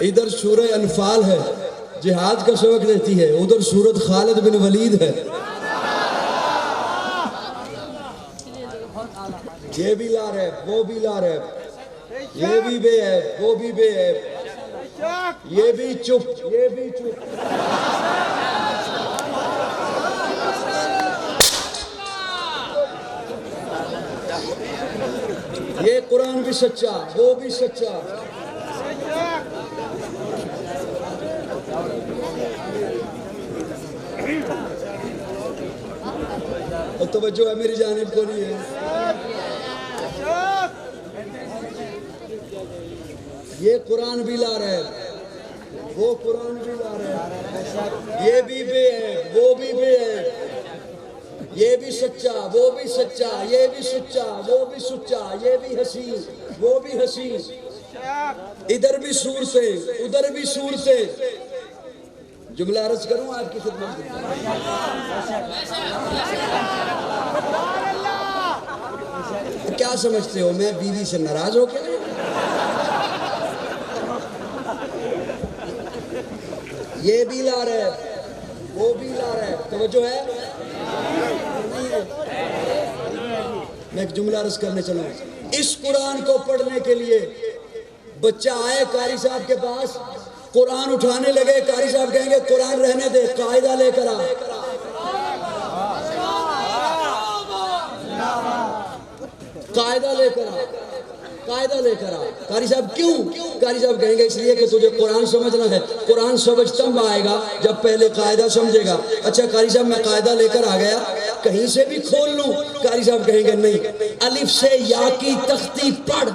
ادھر سورہ انفال ہے, جہاد کا سبق دیتی ہے. ادھر سورت خالد بن ولید ہے. یہ بھی لا رہے, وہ بھی لا رہے, یہ بھی بے ہے, وہ بھی بے ہے, یہ بھی چپ, یہ بھی چپ. یہ قرآن بھی سچا, وہ بھی سچا. اور توجہ ہے میری جانب کو نہیں ہے. یہ قرآن بھی لا رہے ہیں، وہ قرآن بھی لا رہے ہیں، یہ بھی بے ہے، وہ بھی بے ہے، یہ بھی سچا، وہ بھی سچا، یہ بھی سچا، وہ بھی سچا، یہ بھی حسین، وہ بھی حسین، ادھر بھی سور سے ادھر بھی سور سے. جملہ عرض کروں آپ کی خدمت میں. کیا سمجھتے ہو میں بیوی سے ناراض ہو کے؟ یہ بھی لا رہے ہیں، وہ بھی لا رہے ہیں. توجہ ہے؟ میں ایک جملہ عرض کرنے چلوں. اس قرآن کو پڑھنے کے لیے بچہ آئے قاری صاحب کے پاس، قرآن اٹھانے لگے، قاری صاحب کہیں گے قرآن رہنے دے، قاعدہ لے کر آ. قاعدہ لے کر آ، قاعدہ لے کر آ. قاری صاحب کیوں؟ قاری صاحب کہیں گے اس لیے کہ تجھے قرآن سمجھنا ہے. قرآن سمجھ تب آئے گا جب پہلے قاعدہ سمجھے گا. اچھا قاری صاحب میں قاعدہ لے کر آ گیا، کہیں سے بھی کھول لوں؟ قاری صاحب کہیں گے نہیں، الف سے یا کی تختی پڑھ.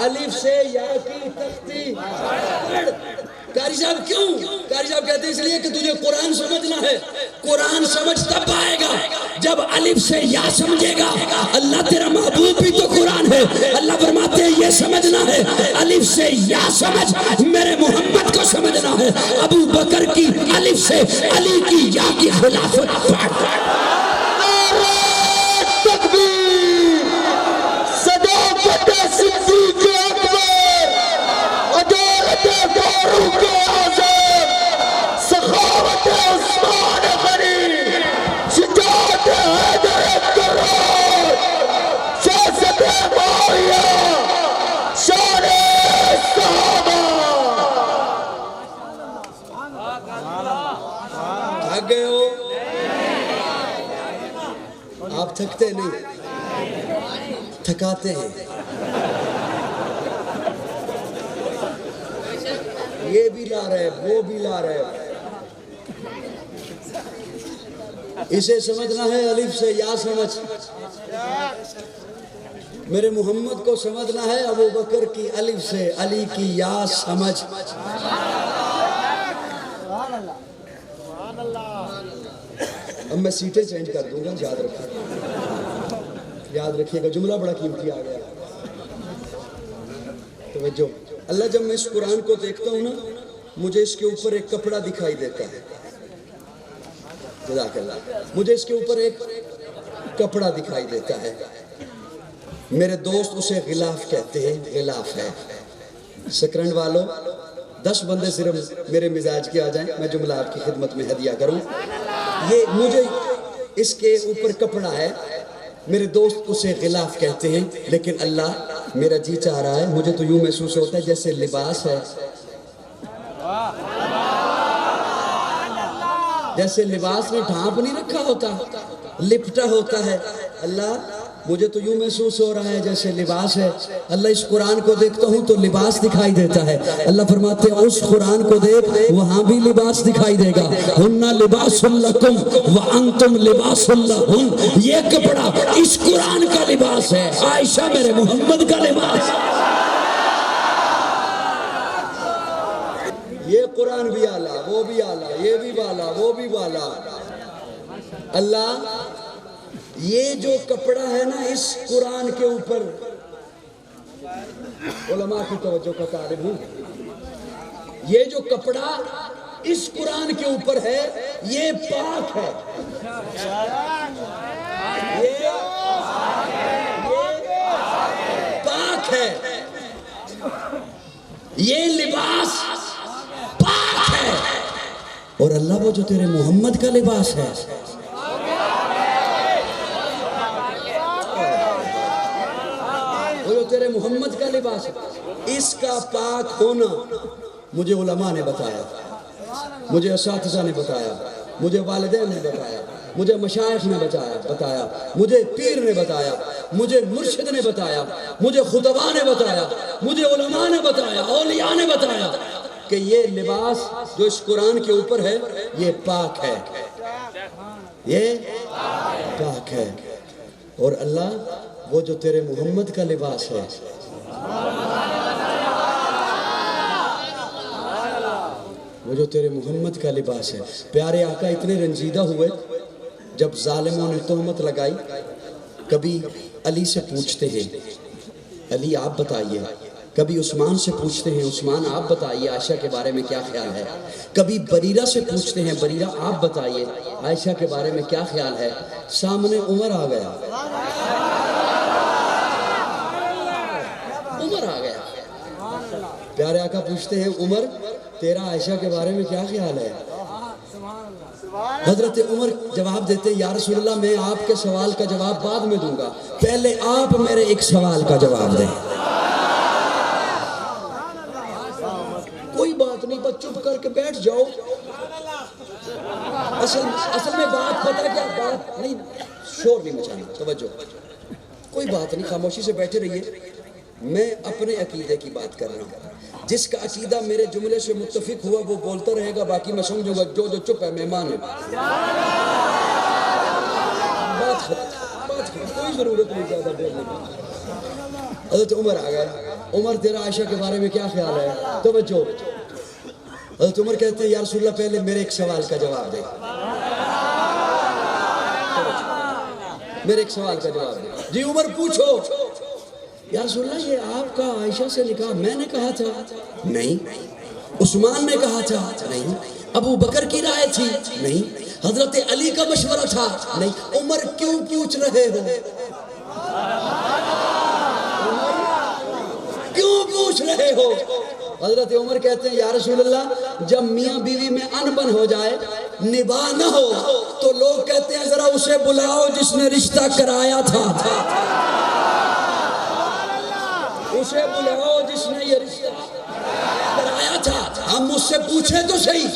الف سے یا کی تختی پڑھ. قاری صاحب کیوں؟ قاری صاحب کہتے ہیں اس لیے کہ تجھے قرآن سمجھنا ہے. قرآن سمجھ تب آئے گا جب الف سے یا سمجھے گا. اللہ تیرا محبوب بھی تو قرآن ہے. اللہ فرماتے ہیں یہ سمجھنا ہے، الف سے یا سمجھ، میرے محمد کو سمجھنا ہے. ابو بکر کی الف سے علی کی یا کی خلافت پڑھ. تکبیر، صداقت صدیق اکبر، عدالت فاروق اعظم، سخاوت عثمان غنی، شجاعت حیدر کرار، سیاست معاویہ، شان صحابہ. تھک گئے ہو؟ آپ تھکتے نہیں، تھکاتے ہیں. یہ بھی لا رہے، وہ بھی لا رہے. اسے سمجھنا ہے الف سے یا سمجھ. میرے محمد کو سمجھنا ہے ابو بکر کی الف سے علی کی یا سمجھ. اب میں سیٹیں چینج کر دوں گا، یاد رکھیے گا، یاد رکھیے گا. جملہ بڑا قیمتی آ گیا. توجہ. اللہ جب میں اس قرآن کو دیکھتا ہوں نا، مجھے اس کے اوپر ایک کپڑا دکھائی دیتا ہے. جزاک اللہ. مجھے اس کے اوپر ایک کپڑا دکھائی دیتا ہے. میرے دوست اسے غلاف کہتے ہیں، غلاف ہے. سیکنڈ والوں 10 بندے صرف میرے مزاج کے آ جائیں، میں جملہ آپ کی خدمت میں ہدیہ کروں. یہ مجھے اس کے اوپر کپڑا ہے، میرے دوست اسے غلاف کہتے ہیں، لیکن اللہ میرا جی چاہ رہا ہے، مجھے تو یوں محسوس ہوتا ہے جیسے لباس ہے، جیسے لباس نے ڈھانپ نہیں رکھا ہوتا، لپٹا ہوتا ہے. اللہ مجھے تو یوں محسوس ہو رہا ہے جیسے لباس ہے. اللہ اس قرآن کو دیکھتا ہوں تو لباس دکھائی دیتا ہے. اللہ فرماتے ہیں اس قرآن کو دیکھ، وہاں بھی لباس دکھائی دے گا. ہن لباس لکم وانتم لباس لہن. یہ کپڑا اس قرآن کا لباس ہے، عائشہ میرے محمد کا لباس. یہ قرآن بھی اعلیٰ، وہ بھی اعلیٰ، یہ بھی والا، وہ بھی والا. اللہ یہ جو کپڑا ہے نا اس قرآن کے اوپر، علماء کی توجہ کا طالب ہوں، یہ جو کپڑا اس قرآن کے اوپر ہے یہ پاک ہے. یہ پاک ہے. یہ لباس پاک ہے. اور اللہ وہ جو تیرے محمد کا لباس ہے، وہ جو تیرے محمد کا لباس ہے، اس کا پاک ہونا مجھے علماء نے بتایا، مجھے اساتذہ نے بتایا، مجھے والدین نے بتایا، مجھے مشائخ نے بتایا، مجھے پیر نے بتایا، مجھے مرشد نے بتایا، مجھے خطباء نے بتایا، مجھے علماء نے بتایا، اولیاء نے بتایا. کہ یہ لباس جو اس قرآن کے اوپر ہے یہ پاک ہے، یہ پاک ہے، اور اللہ وہ جو تیرے محمد کا لباس ہے وہ جو تیرے محمد کا لباس ہے۔ پیارے آقا اتنے رنجیدہ ہوئے جب ظالموں نے تہمت لگائی، کبھی علی سے پوچھتے ہیں علی آپ بتائیے، کبھی عثمان سے پوچھتے ہیں عثمان آپ بتائیے عائشہ کے بارے میں کیا خیال ہے، کبھی بریرہ سے پوچھتے ہیں بریرہ آپ بتائیے عائشہ کے بارے میں کیا خیال ہے، سامنے عمر آ گیا، عمر آ گیا۔ پیارے آقا پوچھتے ہیں عمر تیرا عائشہ کے بارے میں کیا خیال ہے؟ حضرت عمر جواب دیتے یا رسول اللہ میں آپ کے سوال کا جواب بعد میں دوں گا، پہلے آپ میرے ایک سوال کا جواب دیں۔ کوئی بات نہیں، بس چپ کر کے بیٹھ جاؤ۔ اصل میں بات پتہ کیا، بات نہیں، شور نہیں مچانا، توجہ، کوئی بات نہیں، خاموشی سے بیٹھے رہیے۔ میں اپنے عقیدے کی بات کر رہا ہوں، جس کا عقیدہ میرے جملے سے متفق ہوا وہ بولتا رہے گا، باقی میں سمجھوں گا جو چپ ہے مہمان ہے۔ بات کوئی ضرورت نہیں زیادہ بولنے کی۔ حضرت عمر آ گئے، عمر تیرا عائشہ کے بارے میں کیا خیال ہے؟ توجہ، حضرت عمر کہتے ہیں یا رسول اللہ پہلے میرے ایک سوال کا جواب دے، میرے ایک سوال کا جواب دے۔ جی عمر پوچھو۔ یا رسول اللہ یہ آپ کا عائشہ سے نکاح میں نے کہا تھا؟ نہیں۔ عثمان نے کہا تھا؟ نہیں۔ ابو بکر کی رائے تھی؟ نہیں۔ حضرت علی کا مشورہ تھا؟ نہیں۔ عمر کیوں پوچھ رہے ہو؟ کیوں پوچھ رہے ہو؟ حضرت عمر کہتے ہیں یا رسول اللہ جب میاں بیوی میں انبن ہو جائے، نباہ نہ ہو، تو لوگ کہتے ہیں ذرا اسے بلاؤ جس نے رشتہ کرایا تھا، اسے بلاؤ جس نے یہ رشتہ کرایا تھا۔ ہم اس سے پوچھیں تو صحیح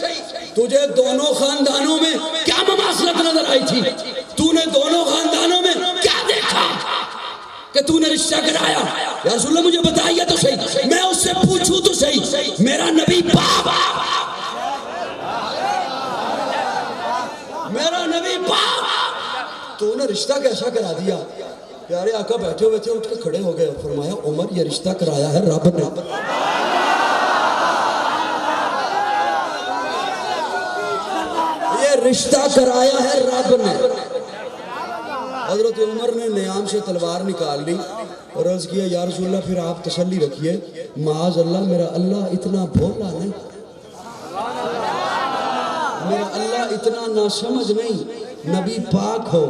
تجھے دونوں خاندانوں میں کیا مماثلت نظر آئی تھی؟ تو نے دونوں خاندانوں میں کیا دیکھا کہ تو نے رشتہ کرایا؟ یا رسول اللہ مجھے بتائیے تو صحیح، میں اس سے پوچھوں تو صحیح، میرا نبی پاک، میرا نبی پاک، تو نے رشتہ کیسا کرا دیا؟ پیارے آقا بیٹھے ہوئے تھے، اٹھ کے کھڑے ہو گئے، فرمایا عمر یہ رشتہ کرایا ہے رب نے، یہ رشتہ کرایا ہے رب نے۔ حضرت عمر نے نیام سے تلوار نکال لی اور عرض کیا یا رسول اللہ پھر آپ تسلی رکھیے، معاذ اللہ میرا اللہ اتنا بھولا نہیں، میرا اللہ اتنا ناسمجھ نہیں، نبی پاک ہو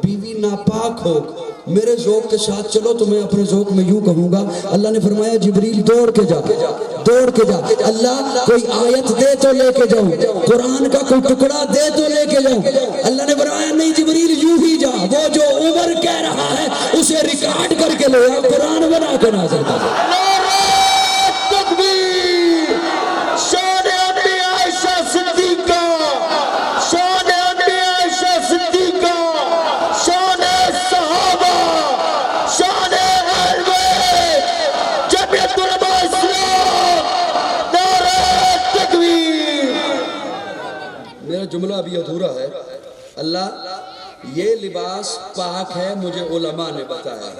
بیوی ناپاک ہو، میرے ذوق کے ساتھ چلو تو میں اپنے ذوق میں یوں کہوں گا۔ اللہ نے فرمایا جبریل دوڑ کے جا، دوڑ کے جا، اللہ کوئی آیت دے تو لے کے جاؤں، قرآن کا کوئی ٹکڑا دے تو لے کے جاؤں۔ اللہ نے فرمایا نہیں جبریل یوں ہی جا، وہ جو عمر کہہ رہا ہے اسے ریکارڈ کر کے لے آ، قرآن بنا کے نازل کر دے۔ جملہ ابھی ادھورا ہے۔ اللہ یہ لباس پاک ہے مجھے علماء نے بتایا،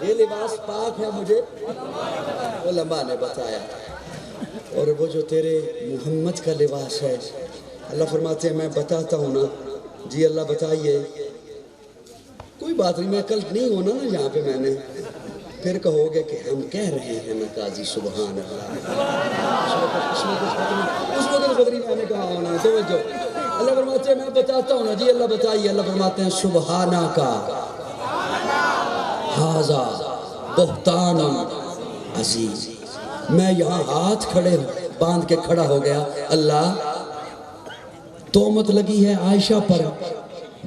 یہ لباس پاک ہے مجھے علماء نے بتایا، اور وہ جو تیرے محمد کا لباس ہے اللہ فرماتے ہیں میں بتاتا ہوں نا۔ جی اللہ بتائیے۔ کوئی بات نہیں، میں کل نہیں ہونا نا یہاں پہ، میں نے پھر کہو گے کہ ہم کہہ رہے ہیں نا قاضی سبحان اللہ، اس وقت بدری میں نے کہا ہونا ہے۔ توجہ، اللہ فرماتے ہیں میں بتاتا ہوں نا۔ جی اللہ بتائیے۔ اللہ فرماتے ہیں سبحانہ کا ھذا بہتان عظیم۔ میں یہاں ہاتھ کھڑے باندھ کے کھڑا ہو گیا، اللہ تہمت لگی ہے عائشہ پر،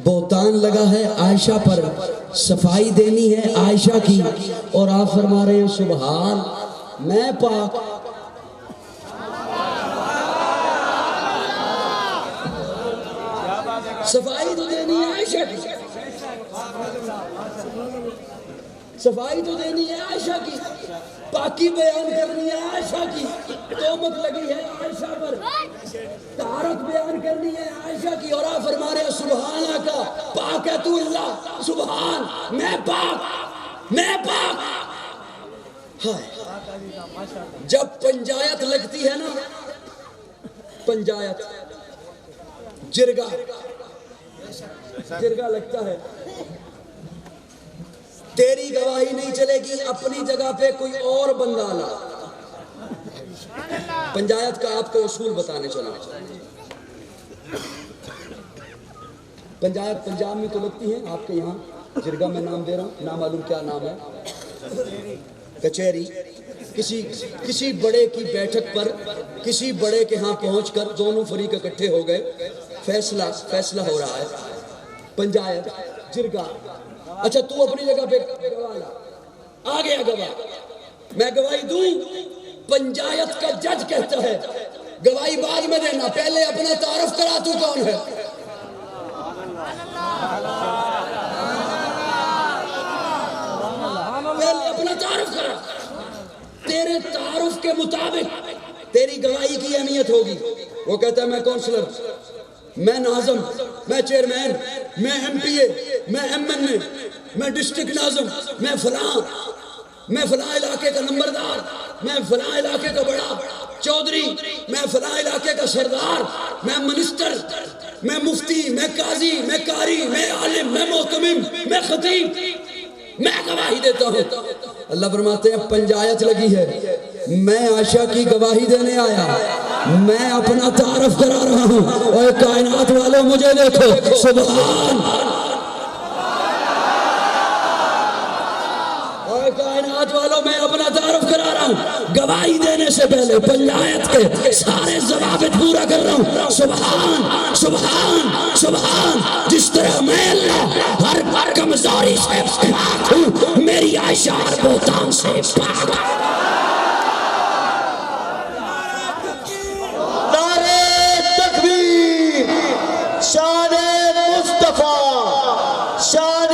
بہتان لگا ہے عائشہ پر، صفائی دینی ہے عائشہ کی، اور آپ فرما رہے ہیں سبحان میں پاک۔ صفائی تو دینی ہے عائشہ کی۔ صفائی تو دینی ہے عائشہ کی، پاکی بیان کرنی ہے عائشہ کی، تہمت لگی ہے عائشہ پر، طہارت بیان کرنی ہے عائشہ کی، اور آپ فرما رہے ہیں سبحان کا، پاک ہے تو اللہ، سبحان، میں پاک، میں پاک۔ ہائے، جب پنجایت لگتی ہے نا، پنجایت، جرگا لگتا ہے، تیری گواہی نہیں چلے گی، اپنی جگہ پہ کوئی اور بندہ لا۔ پنجایت کا آپ کو اصول بتانے چلا۔ پنجایت پنجاب میں تو لگتی ہیں، آپ کے یہاں جرگا میں نام دے رہا ہوں، نامعلوم کیا نام ہے، کچہری۔ کسی بڑے کی بیٹھک پر کسی بڑے کے ہاں پہنچ کر دونوں فریق اکٹھے ہو گئے، فیصلہ ہو رہا ہے، پنجایت، جرگا۔ اچھا تو اپنی جگہ پہ گواہ لا، آ گیا گواہ، میں گواہی دوں، پنجایت کا جج کہتا ہے گواہی بعد میں دینا، پہلے اپنا تعارف کرا تو کون ہے۔ پہلے اپنا تعارف کرا، تیرے تعارف کے مطابق تیری گواہی کی اہمیت ہوگی۔ وہ کہتا ہے میں کونسلر، میں ناظم، میں چیئرمین، میں ایم پی اے، میں ایم این اے، میں ڈسٹرکٹ ناظم، میں فلاں علاقے کا نمبردار، میں فلاں علاقے کا بڑا چودھری، میں فلاں علاقے کا سردار، میں منسٹر، میں مفتی، میں قاضی، میں قاری، میں عالم، میں محتمم، میں خطیب، میں گواہی دیتا ہوں۔ اللہ فرماتے ہیں پنجایت لگی ہے، میں عائشہ کی گواہی دینے آیا، میں اپنا تعارف کرا رہا ہوں، اور کائنات والوں مجھے دیکھو، سبحان، اور کائنات والوں میں اپنا تعارف کرا رہا ہوں، گواہی دینے سے پہلے پنجایت کے سارے ضوابط پورا کر رہا ہوں، سبحان سبحان سبحان، جس طرح میں اللہ ہر کمزوری سے پاک ہوں، میری عائشہ ہر بہتان سے پاک۔ شان مصطفیٰ، شان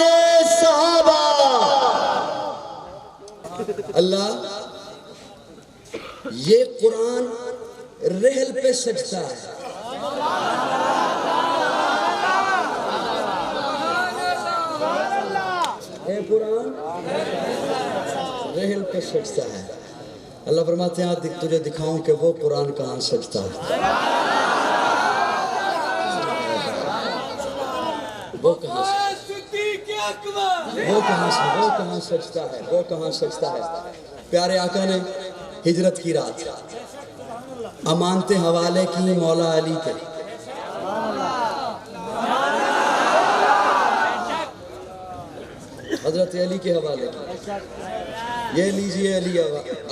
صحابہ۔ اللہ یہ قرآن رحل پہ سجتا ہے، یہ قرآن رحل پہ سجتا ہے۔ اللہ فرماتے ہیں تجھے دکھاؤں کہ وہ قرآن کہاں سجتا ہے، وہ کہاں سجتا ہے۔ پیارے آقا نے ہجرت کی رات امانتیں حوالے کی مولا علی کے، حضرت علی کے حوالے کی، یہ لیجئے علی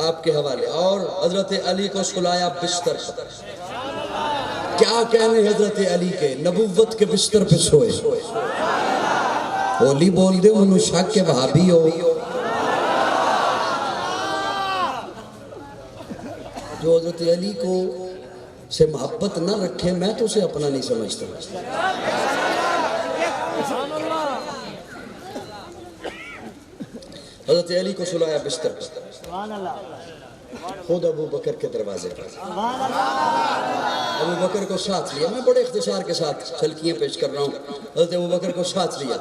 آپ کے حوالے، اور حضرت علی کو سلایا بستر پر۔ کیا کہنے حضرت علی کے، نبوت کے بستر پہ سوئے، ہولی بول دے انہوں شک کے وہابی ہو، جو حضرت علی کو سے محبت نہ رکھے، میں تو اسے اپنا نہیں سمجھتا۔ حضرت علی کو سلایا بستر پر، خود ابو بکر کے دروازے پر، ابو بکر کو ساتھ لیا، میں بڑے اختصار کے ساتھ چھلکیاں پیش کر رہا ہوں، حضرت ابو بکر کو ساتھ لیا،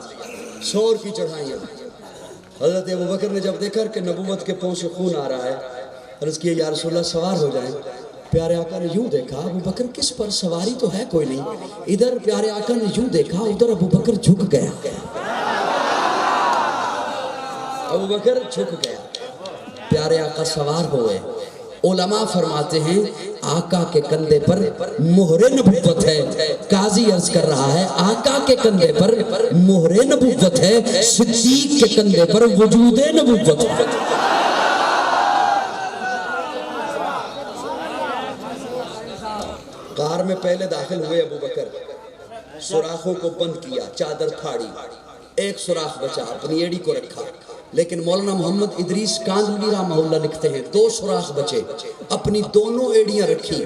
سور کی چڑھائیاں۔ حضرت ابو بکر نے جب دیکھا کہ نبوت کے پاؤں سے خون آ رہا ہے، عرض کیا یا رسول اللہ سوار ہو جائیں۔ پیارے آقا نے یوں دیکھا، ابو بکر کس پر سواری تو ہے کوئی نہیں، ادھر پیارے آقا نے یوں دیکھا، ادھر ابو بکر جھک گیا، ابو بکر جھک گیا، پیارے آقا سوار ہوئے۔ علماء فرماتے ہیں آقا کے کندھے پر مہر نبوت ہے، قاضی عرض کر رہا ہے آقا کے کندھے پر مہر نبوت ہے، صدیق کے کندھے پر وجود نبوت ہے۔ غار میں پہلے داخل ہوئے ابو بکر، سوراخوں کو بند کیا، چادر پھاڑی، ایک سوراخ بچا، اپنی ایڑی کو رکھا، لیکن مولانا محمد ادریس کاندھلی رحمہ اللہ لکھتے ہیں 2 سوراخ بچے، اپنی دونوں ایڑیاں رکھی،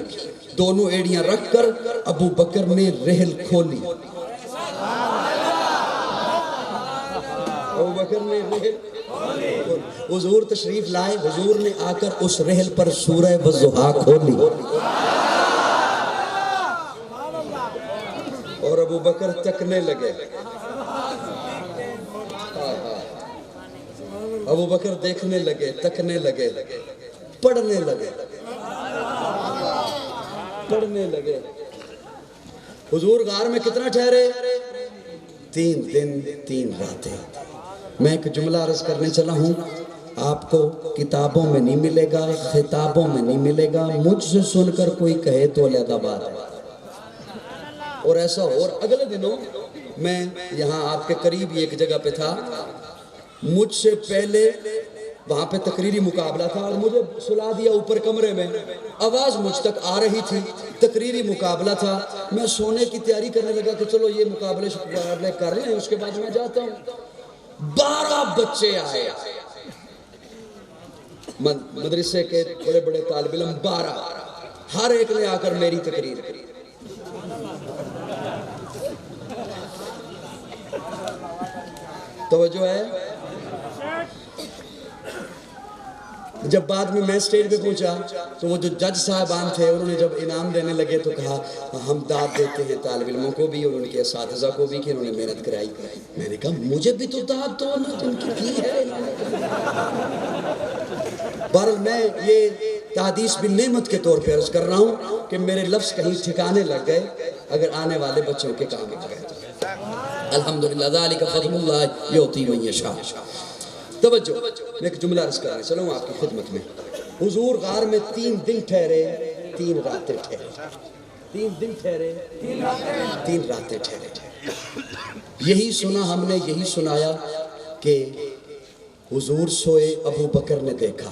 دونوں ایڑیاں رکھ کر ابو بکر نے رحل کھولی، ابوبکر نے رحل، حضور تشریف لائے، حضور نے آ کر اس رحل پر سورہ والضحیٰ کھولی اور ابوبکر تکنے لگے، ابوبکر دیکھنے لگے، تکنے لگے، پڑھنے لگے، پڑھنے لگے۔ حضور غار میں کتنا ٹھہرے؟ 3 دن 3 راتیں۔ میں ایک جملہ عرض کرنے چلا ہوں، آپ کو کتابوں میں نہیں ملے گا، خطابوں میں نہیں ملے گا، مجھ سے سن کر کوئی کہے تو علیحدہ بات ہے۔ اور ایسا ہو، اور اگلے دنوں میں یہاں آپ کے قریب ہی ایک جگہ پہ تھا، مجھ سے پہلے وہاں پہ تقریری مقابلہ تھا اور مجھے سلا دیا اوپر کمرے میں، آواز مجھ تک آ رہی تھی، تقریری مقابلہ تھا، میں سونے کی تیاری کرنے لگا کہ چلو یہ مقابلے کر لیں، اس کے بعد میں جاتا ہوں۔ 12 بچے آئے مدرسے کے بڑے بڑے طالب علم، 12، ہر ایک نے آ کر میری تقریر کری۔ توجہ ہے؟ جب بعد میں سٹیج پہ پہنچا تو وہ جو جج صاحبان تھے انہوں نے جب انعام دینے لگے تو کہا ہم داد دیتے ہیں طالب علموں کو بھی اور ان کے اساتذہ کو بھی کہ انہوں نے محنت کرائی۔ میں نے کہا مجھے بھی تو داد دو نا، ان کی ہے۔ بہرحال میں یہ تحدیث بالنعمت کے طور پہ عرض کر رہا ہوں کہ میرے لفظ کہیں ٹھکانے لگ گئے اگر آنے والے بچوں کے کام آ گئے۔ الحمدللہ ذالک فضل اللہ یؤتی من یشاء۔ توجہ، میں ایک جملہ عرض کرنے چلا ہوں آپ کی خدمت میں۔ حضور غار میں 3 دن ٹھہرے، 3 راتیں ٹھہرے، 3 دن ٹھہرے، 3 راتیں ٹھہرے۔ یہی سنا ہم نے، یہی سنایا کہ حضور سوئے، ابو بکر نے دیکھا،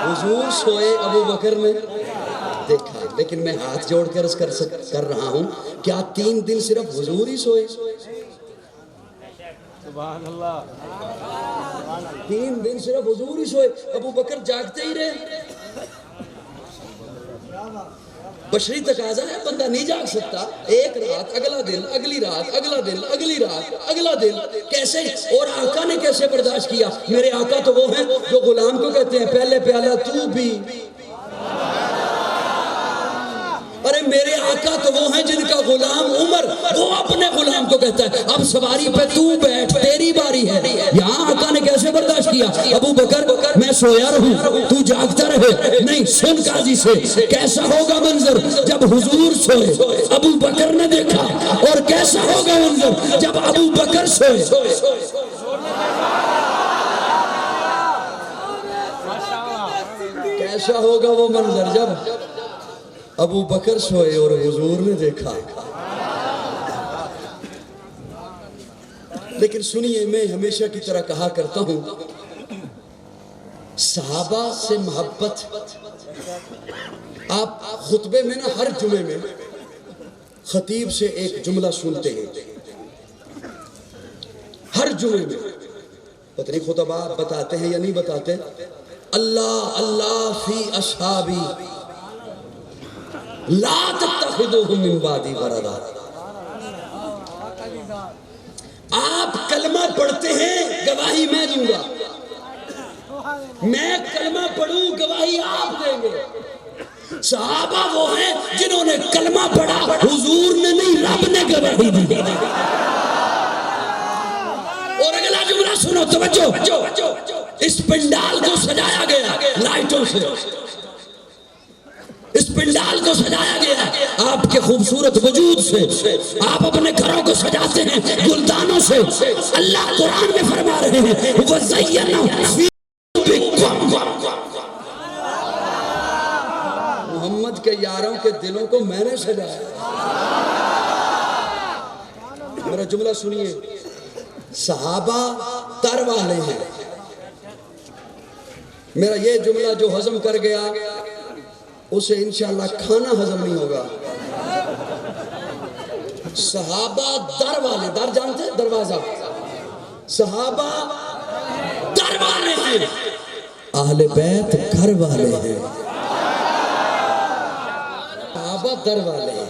حضور سوئے، ابو بکر نے دیکھا۔ لیکن میں ہاتھ جوڑ کر عرض کر رہا ہوں، کیا 3 دن صرف حضور ہی سوئے؟ سبحان اللہ، 3 دن صرف حضور ہی سوئے، ابو بکر جاگتے ہی رہے۔ بشری تقاضا ہے، بندہ نہیں جاگ سکتا، ایک رات، اگلا دن، اگلی رات، اگلا دن، اگلی رات، اگلا دن، کیسے؟ اور آقا نے کیسے برداشت کیا؟ میرے آقا تو وہ ہیں جو غلام کو کہتے ہیں پہلے پیالہ تو بھی۔ ارے میرے آقا تو وہ ہیں جن کا غلام عمر، وہ اپنے غلام کو کہتا ہے اب سواری پہ تو بیٹھ، تیری باری ہے۔ یہاں آقا نے کیسے برداشت کیا؟ ابو بکر میں سویا رہوں تو جاگتا رہے، نہیں، سن قاضی سے کیسا ہوگا منظر جب حضور سوئے ابو بکر نے دیکھا، اور کیسا ہوگا منظر جب ابو بکر سوئے۔ کیسا ہوگا وہ منظر جب ابو بکر سوئے اور حضور نے دیکھا۔ لیکن سنیے، میں ہمیشہ کی طرح کہا کرتا ہوں، صحابہ سے محبت، آپ خطبے میں نا ہر جمعے میں خطیب سے ایک جملہ سنتے ہیں، ہر جمعے میں، پتہ نہیں خطبہ بتاتے ہیں یا نہیں بتاتے، اللہ اللہ فی اصحابی لا تتخذوہم من بعدی غرضا۔ آپ کلمہ پڑھتے ہیں، گواہی میں دوں گا، میں کلمہ پڑھوں، گواہی آپ دیں گے۔ صحابہ وہ ہیں جنہوں نے کلمہ پڑھا، حضور نے نہیں، رب نے گواہی دی۔ اور اگلا جملہ سنو، توجہ، اس پنڈال کو سجایا گیا لائٹوں سے، اس پنڈال کو سجایا گیا آپ کے خوبصورت وجود سے، آپ اپنے گھروں کو سجاتے ہیں گلدانوں سے۔ اللہ قرآن میں فرما رہے ہیں وَزَيَّنَا فِي قُلُوبِكُمْ، محمد کے یاروں کے دلوں کو میں نے سجایا۔ میرا جملہ سنیے، صحابہ تر والے ہیں۔ میرا یہ جملہ جو ہضم کر گیا اسے انشاءاللہ کھانا ہضم نہیں ہوگا۔ صحابہ در والے، در جانتے ہیں دروازہ، صحابہ در والے ہیں، اہل بیت گھر والے ہیں۔ صحابہ در والے ہیں،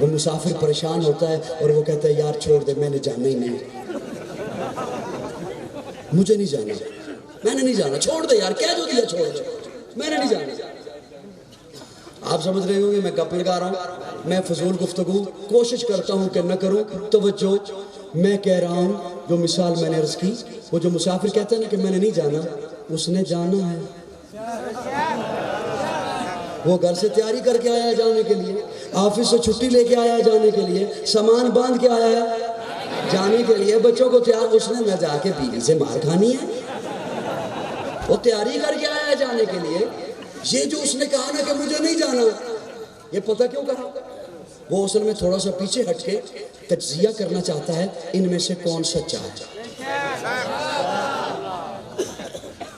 وہ مسافر پریشان ہوتا ہے اور وہ کہتا ہے یار چھوڑ دے، میں نے جانا ہی نہیں، مجھے نہیں جانا، میں نے نہیں جانا، چھوڑ دے یار، کہہ جو دیا چھوڑ دے، میں نے نہیں جانا۔ آپ سمجھ رہے ہوں گے میں گپ لگا رہا ہوں، میں فضول گفتگو کوشش کرتا ہوں کہ نہ کروں۔ توجہ، میں کہہ رہا ہوں جو مثال میں نے عرض کی، وہ جو مسافر کہتا ہے نا کہ میں نے نہیں جانا، اس نے جانا ہے، وہ گھر سے تیاری کر کے آیا ہے جانے کے لیے، آفس سے چھٹی لے کے آیا ہے جانے کے لیے، سامان باندھ کے آیا ہے جانے کے لیے، بچوں کو تیار، اس نے نہ جا کے بیوی سے مار کھانی ہے، وہ تیاری کر کے آیا ہے جانے کے لیے۔ یہ جو اس نے کہا نا کہ مجھے نہیں جانا، یہ پتہ کیوں کہا؟ وہ اصل میں تھوڑا سا پیچھے ہٹ کے تجزیہ کرنا چاہتا ہے ان میں سے کون سچا ہے،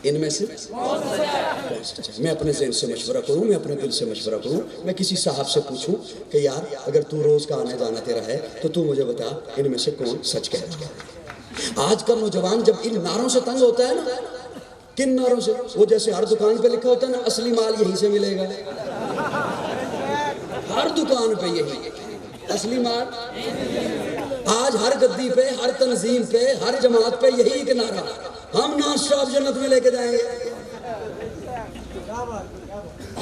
ان میں سے کون سچا ہے۔ میں اپنے ذہن سے مشورہ کروں، میں اپنے دل سے مشورہ کروں، میں کسی صاحب سے پوچھوں کہ یار اگر تو روز کا آنا جانا تیرا ہے تو تو مجھے بتا ان میں سے کون سچ کہہ رہا ہے۔ آج کا نوجوان جب ان نعروں سے تنگ ہوتا ہے نا، کن نعروں سے؟ وہ جیسے ہر دکان پہ لکھا ہوتا ہے نا اصلی مال یہیں سے ملے گا، ہر دکان پہ یہی اصلی مال۔ آج ہر گدی پہ، ہر تنظیم پہ، ہر جماعت پہ یہی ایک نعرہ، ہم ناز شاپ جنت میں لے کے جائیں گے،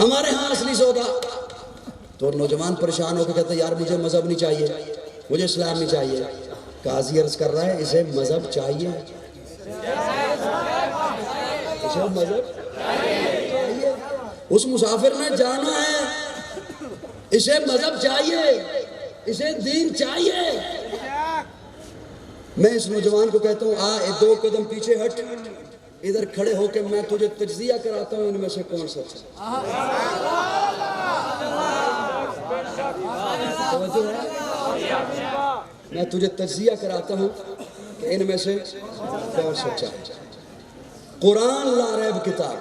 ہمارے ہاں اصلی سودا۔ تو نوجوان پریشان ہو کے کہتے ہیں یار مجھے مذہب نہیں چاہیے، مجھے اسلام نہیں چاہیے۔ قاضی عرض کر رہا ہے اسے مذہب چاہیے، اسے مذہب چاہیے، اس مسافر نے جانا ہے، اسے مذہب چاہیے، اسے دین چاہیے۔ میں اس نوجوان کو کہتا ہوں آ 2 قدم پیچھے ہٹ، ادھر کھڑے ہو کے میں تجھے تجزیہ کراتا ہوں ان میں سے کون سچ ہے۔ میں تجھے تجزیہ کراتا ہوں کہ ان میں سے کون سچا ہے۔ قرآن لا ریب کتاب،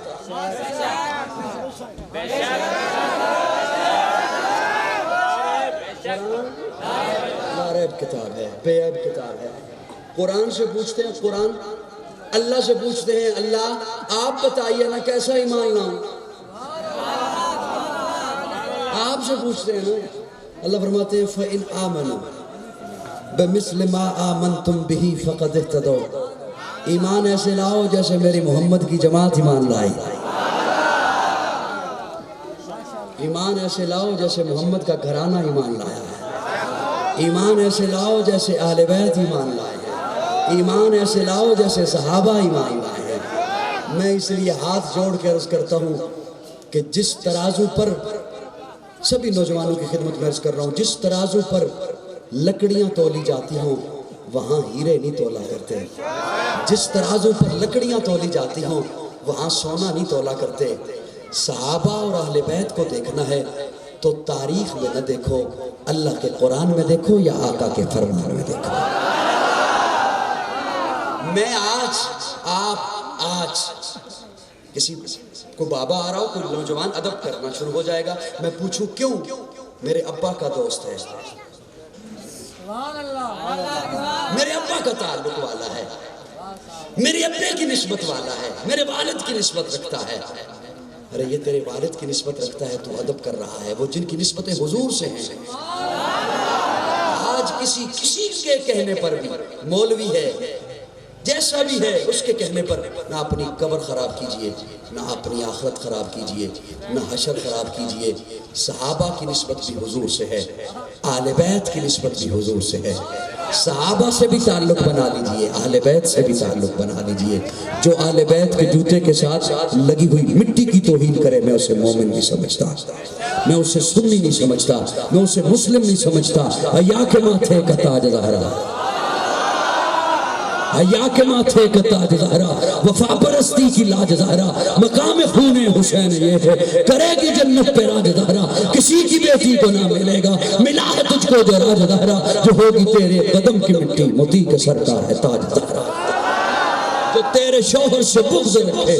لا ریب کتاب ہے، بے عیب کتاب ہے۔ قرآن سے پوچھتے ہیں، قرآن اللہ سے پوچھتے ہیں اللہ آپ بتائیے نا کیسا ایمان لاؤں، آپ سے پوچھتے ہیں نا۔ اللہ فرماتے ہیں فَإِنْ آمَنُوا بِمِثْلِ مَا آمَنْتُمْ بِهِ فَقَدْ اهْتَدَوْا، ایمان ایسے لاؤ جیسے میری محمد کی جماعت ایمان لائی، ایمان ایسے لاؤ جیسے محمد کا گھرانہ ایمان لایا ہے، ایمان ایسے لاؤ جیسے اہل بیت ایمان لائے ہیں، ایمان ایسے لاؤ جیسے صحابہ ایمان لائے ہیں۔ میں اس لیے ہاتھ جوڑ کے عرض کرتا ہوں کہ جس ترازو پر، سبھی نوجوانوں کی خدمت میں عرض کر رہا ہوں، جس ترازو پر لکڑیاں تولی جاتی ہوں وہاں ہیرے نہیں تولا کرتے، جس ترازو پر لکڑیاں تولی جاتی ہوں وہاں سونا نہیں تولا کرتے۔ صحابہ اور اہل بیت کو دیکھنا ہے تو تاریخ میں نہ دیکھو، اللہ کے قرآن میں دیکھو یا آقا کے فرمان میں دیکھو۔ میں آج کسی کو بابا آ رہا ہو، کوئی نوجوان ادب کرنا شروع ہو جائے گا، میں پوچھوں کیوں؟ میرے ابا کا دوست ہے، میرے ابا کا تعلق والا ہے، میرے ابے کی نسبت والا ہے، میرے والد کی نسبت رکھتا ہے۔ ارے یہ تیرے والد کی نسبت رکھتا ہے تو ادب کر رہا ہے، وہ جن کی نسبتیں حضور سے ہیں۔ آج کسی کے کہنے پر بھی، مولوی ہے جیسا بھی ہے، اس کے کہنے پر نہ اپنی قبر خراب کیجئے، نہ اپنی آخرت خراب کیجئے، نہ حشر خراب کیجئے۔ صحابہ کی نسبت بھی حضور سے ہے، اہل بیت کی نسبت بھی حضور سے ہے۔ صحابہ سے بھی تعلق بنا لیجئے، اہل بیت سے بھی تعلق بنا لیجئے۔ جو اہل بیت کے جوتے کے ساتھ لگی ہوئی مٹی کی توہین کرے میں اسے مومن نہیں سمجھتا، میں اسے سنی نہیں سمجھتا، میں اسے مسلم نہیں سمجھتا۔ حیا کے ماتھے کا تاج زہرا، حیا کے ماتھے کا تاج زہرا، وفا پرستی کی لاج زہرا، مقام خون حسین یہ ہے، کرے گی جنت پہ راج زہرا، کسی کی بیٹی کو نہ ملے گا، ملا ہے تجھ کو جو راج زہرا، جو ہوگی تیرے قدم کی مٹی، موتی کا سرکار ہے تاج زہرا، جو تیرے شوہر سے بغض رکھے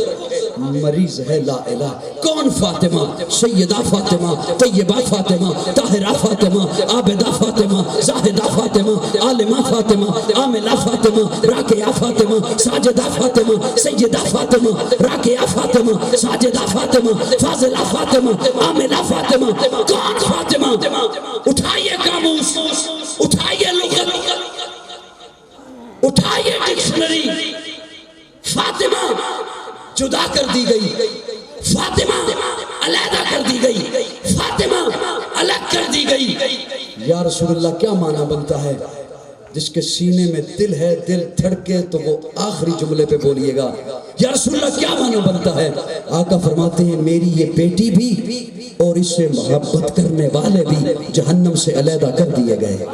مریض ہے لا الہ. کون فاطمہ؟ سیدہ فاطمہ، طیبہ فاطمہ، طاہرہ فاطمہ، عابدہ فاطمہ، زاہدہ فاطمہ، عالمہ فاطمہ، عاملہ فاطمہ، راکعہ فاطمہ، ساجدہ فاطمہ، سیدہ فاطمہ، راکعہ فاطمہ، ساجدہ فاطمہ، فاضلہ فاطمہ، عاملہ فاطمہ. کون فاطمہ؟ اٹھائیے قاموس، اٹھائیے لغت، اٹھائیے ڈکشنری. فاطمہ جدا کر دی گئی، فاطمہ علیحدہ کر دی گئی، فاطمہ الگ کر دی گئی. یا رسول اللہ کیا معنی بنتا ہے؟ جس کے سینے میں دل ہے، دل دھڑکے تو وہ آخری جملے پہ بولیے گا. یا رسول اللہ کیا معنی بنتا ہے؟ آقا فرماتے ہیں میری یہ بیٹی بھی اور اس سے محبت کرنے والے بھی جہنم سے علیحدہ کر دیے گئے،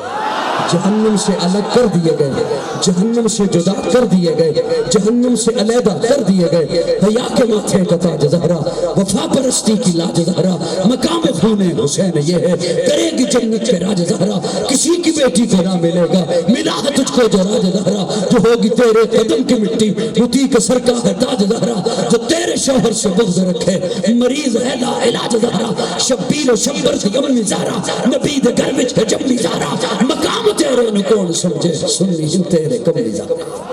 جہنم سے الگ کر دیے گئے، جہنم سے جدا کر دیے گئے، جہنم سے علیحدہ کر دیے گئے. حیا کے ماتھے کا تاج زہرا، وفا پرستی کی لاج زہرا، مقام خون حسین یہ ہے، کرے گی جنت کے راج زہرا. کسی کی بیٹی کو نہ ملے گا ملا ہے تجھ کو جو راج زہرا، جو ہوگی تیرے قدم کی مٹی متی کے سر کا ہے تاج زہرا. جو تیرے شوہر سے بغض رکھے مریض ہے لا علاج زہرا. شبیر و شبر سے یمنی زہرا، نبی دے گھر وچ ہے جمنی زہرا. مقام تیرے نو کون سمجھے سنی ہن تیرے کملی زہرا.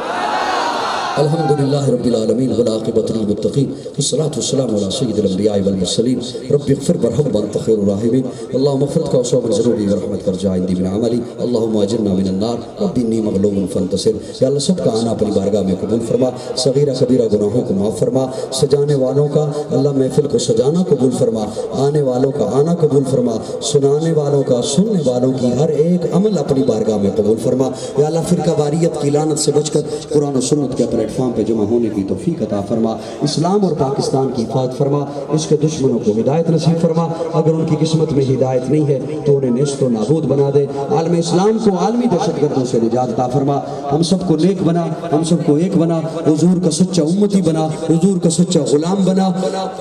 الحمدللہ رب العالمین والعاقبۃ للمتقین والصلاة والسلام علی سید الانبیاء والمرسلین. رب اغفر وارحم وانت خیر الراحمین. اللہم مغفرت کا وصوب ضروری ورحمت کر جا اندی من عملی. اللہم اجرنا من النار رب انی مغلوب فانتصر. یا اللہ سب کا آنا اپنی بارگاہ میں قبول فرما، صغیرہ کبیرہ گناہوں کو معاف فرما. سجانے والوں کا اللہ محفل کو سجانا قبول فرما، آنے والوں کا آنا قبول فرما، سنانے والوں کا سننے والوں کی ہر ایک عمل اپنی بارگاہ میں قبول فرما. یا اللہ فرقہ واریت کی لعنت سے بچ کر قرآن و سنت کے پلیٹ فارم پہ جمع ہونے کی توفیق عطا فرما. اسلام اور پاکستان کی حفاظت فرما، اس کے دشمنوں کو ہدایت نصیب فرما. اگر ان کی قسمت میں ہدایت نہیں ہے تو انہیں نیست و نابود بنا دے. عالم اسلام کو عالمی دہشت گردوں سے نجات عطا فرما. ہم سب کو نیک بنا، ہم سب کو ایک بنا، حضور کا سچا امتی بنا، حضور کا سچا غلام بنا،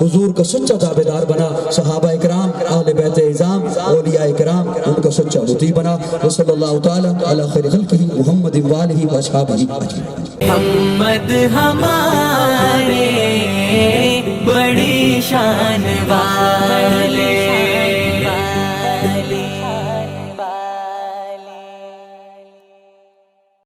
حضور کا سچا تابعدار بنا. صحابہ اکرام، اہل بیت اعظام، اولیاء اکرام ان کا سچا مطیع بنا. وصلی اللہ تعالی علی خیر خلقہ محمد وآلہ واصحابہ اجمعین. محمد ہمارے بڑی شان والے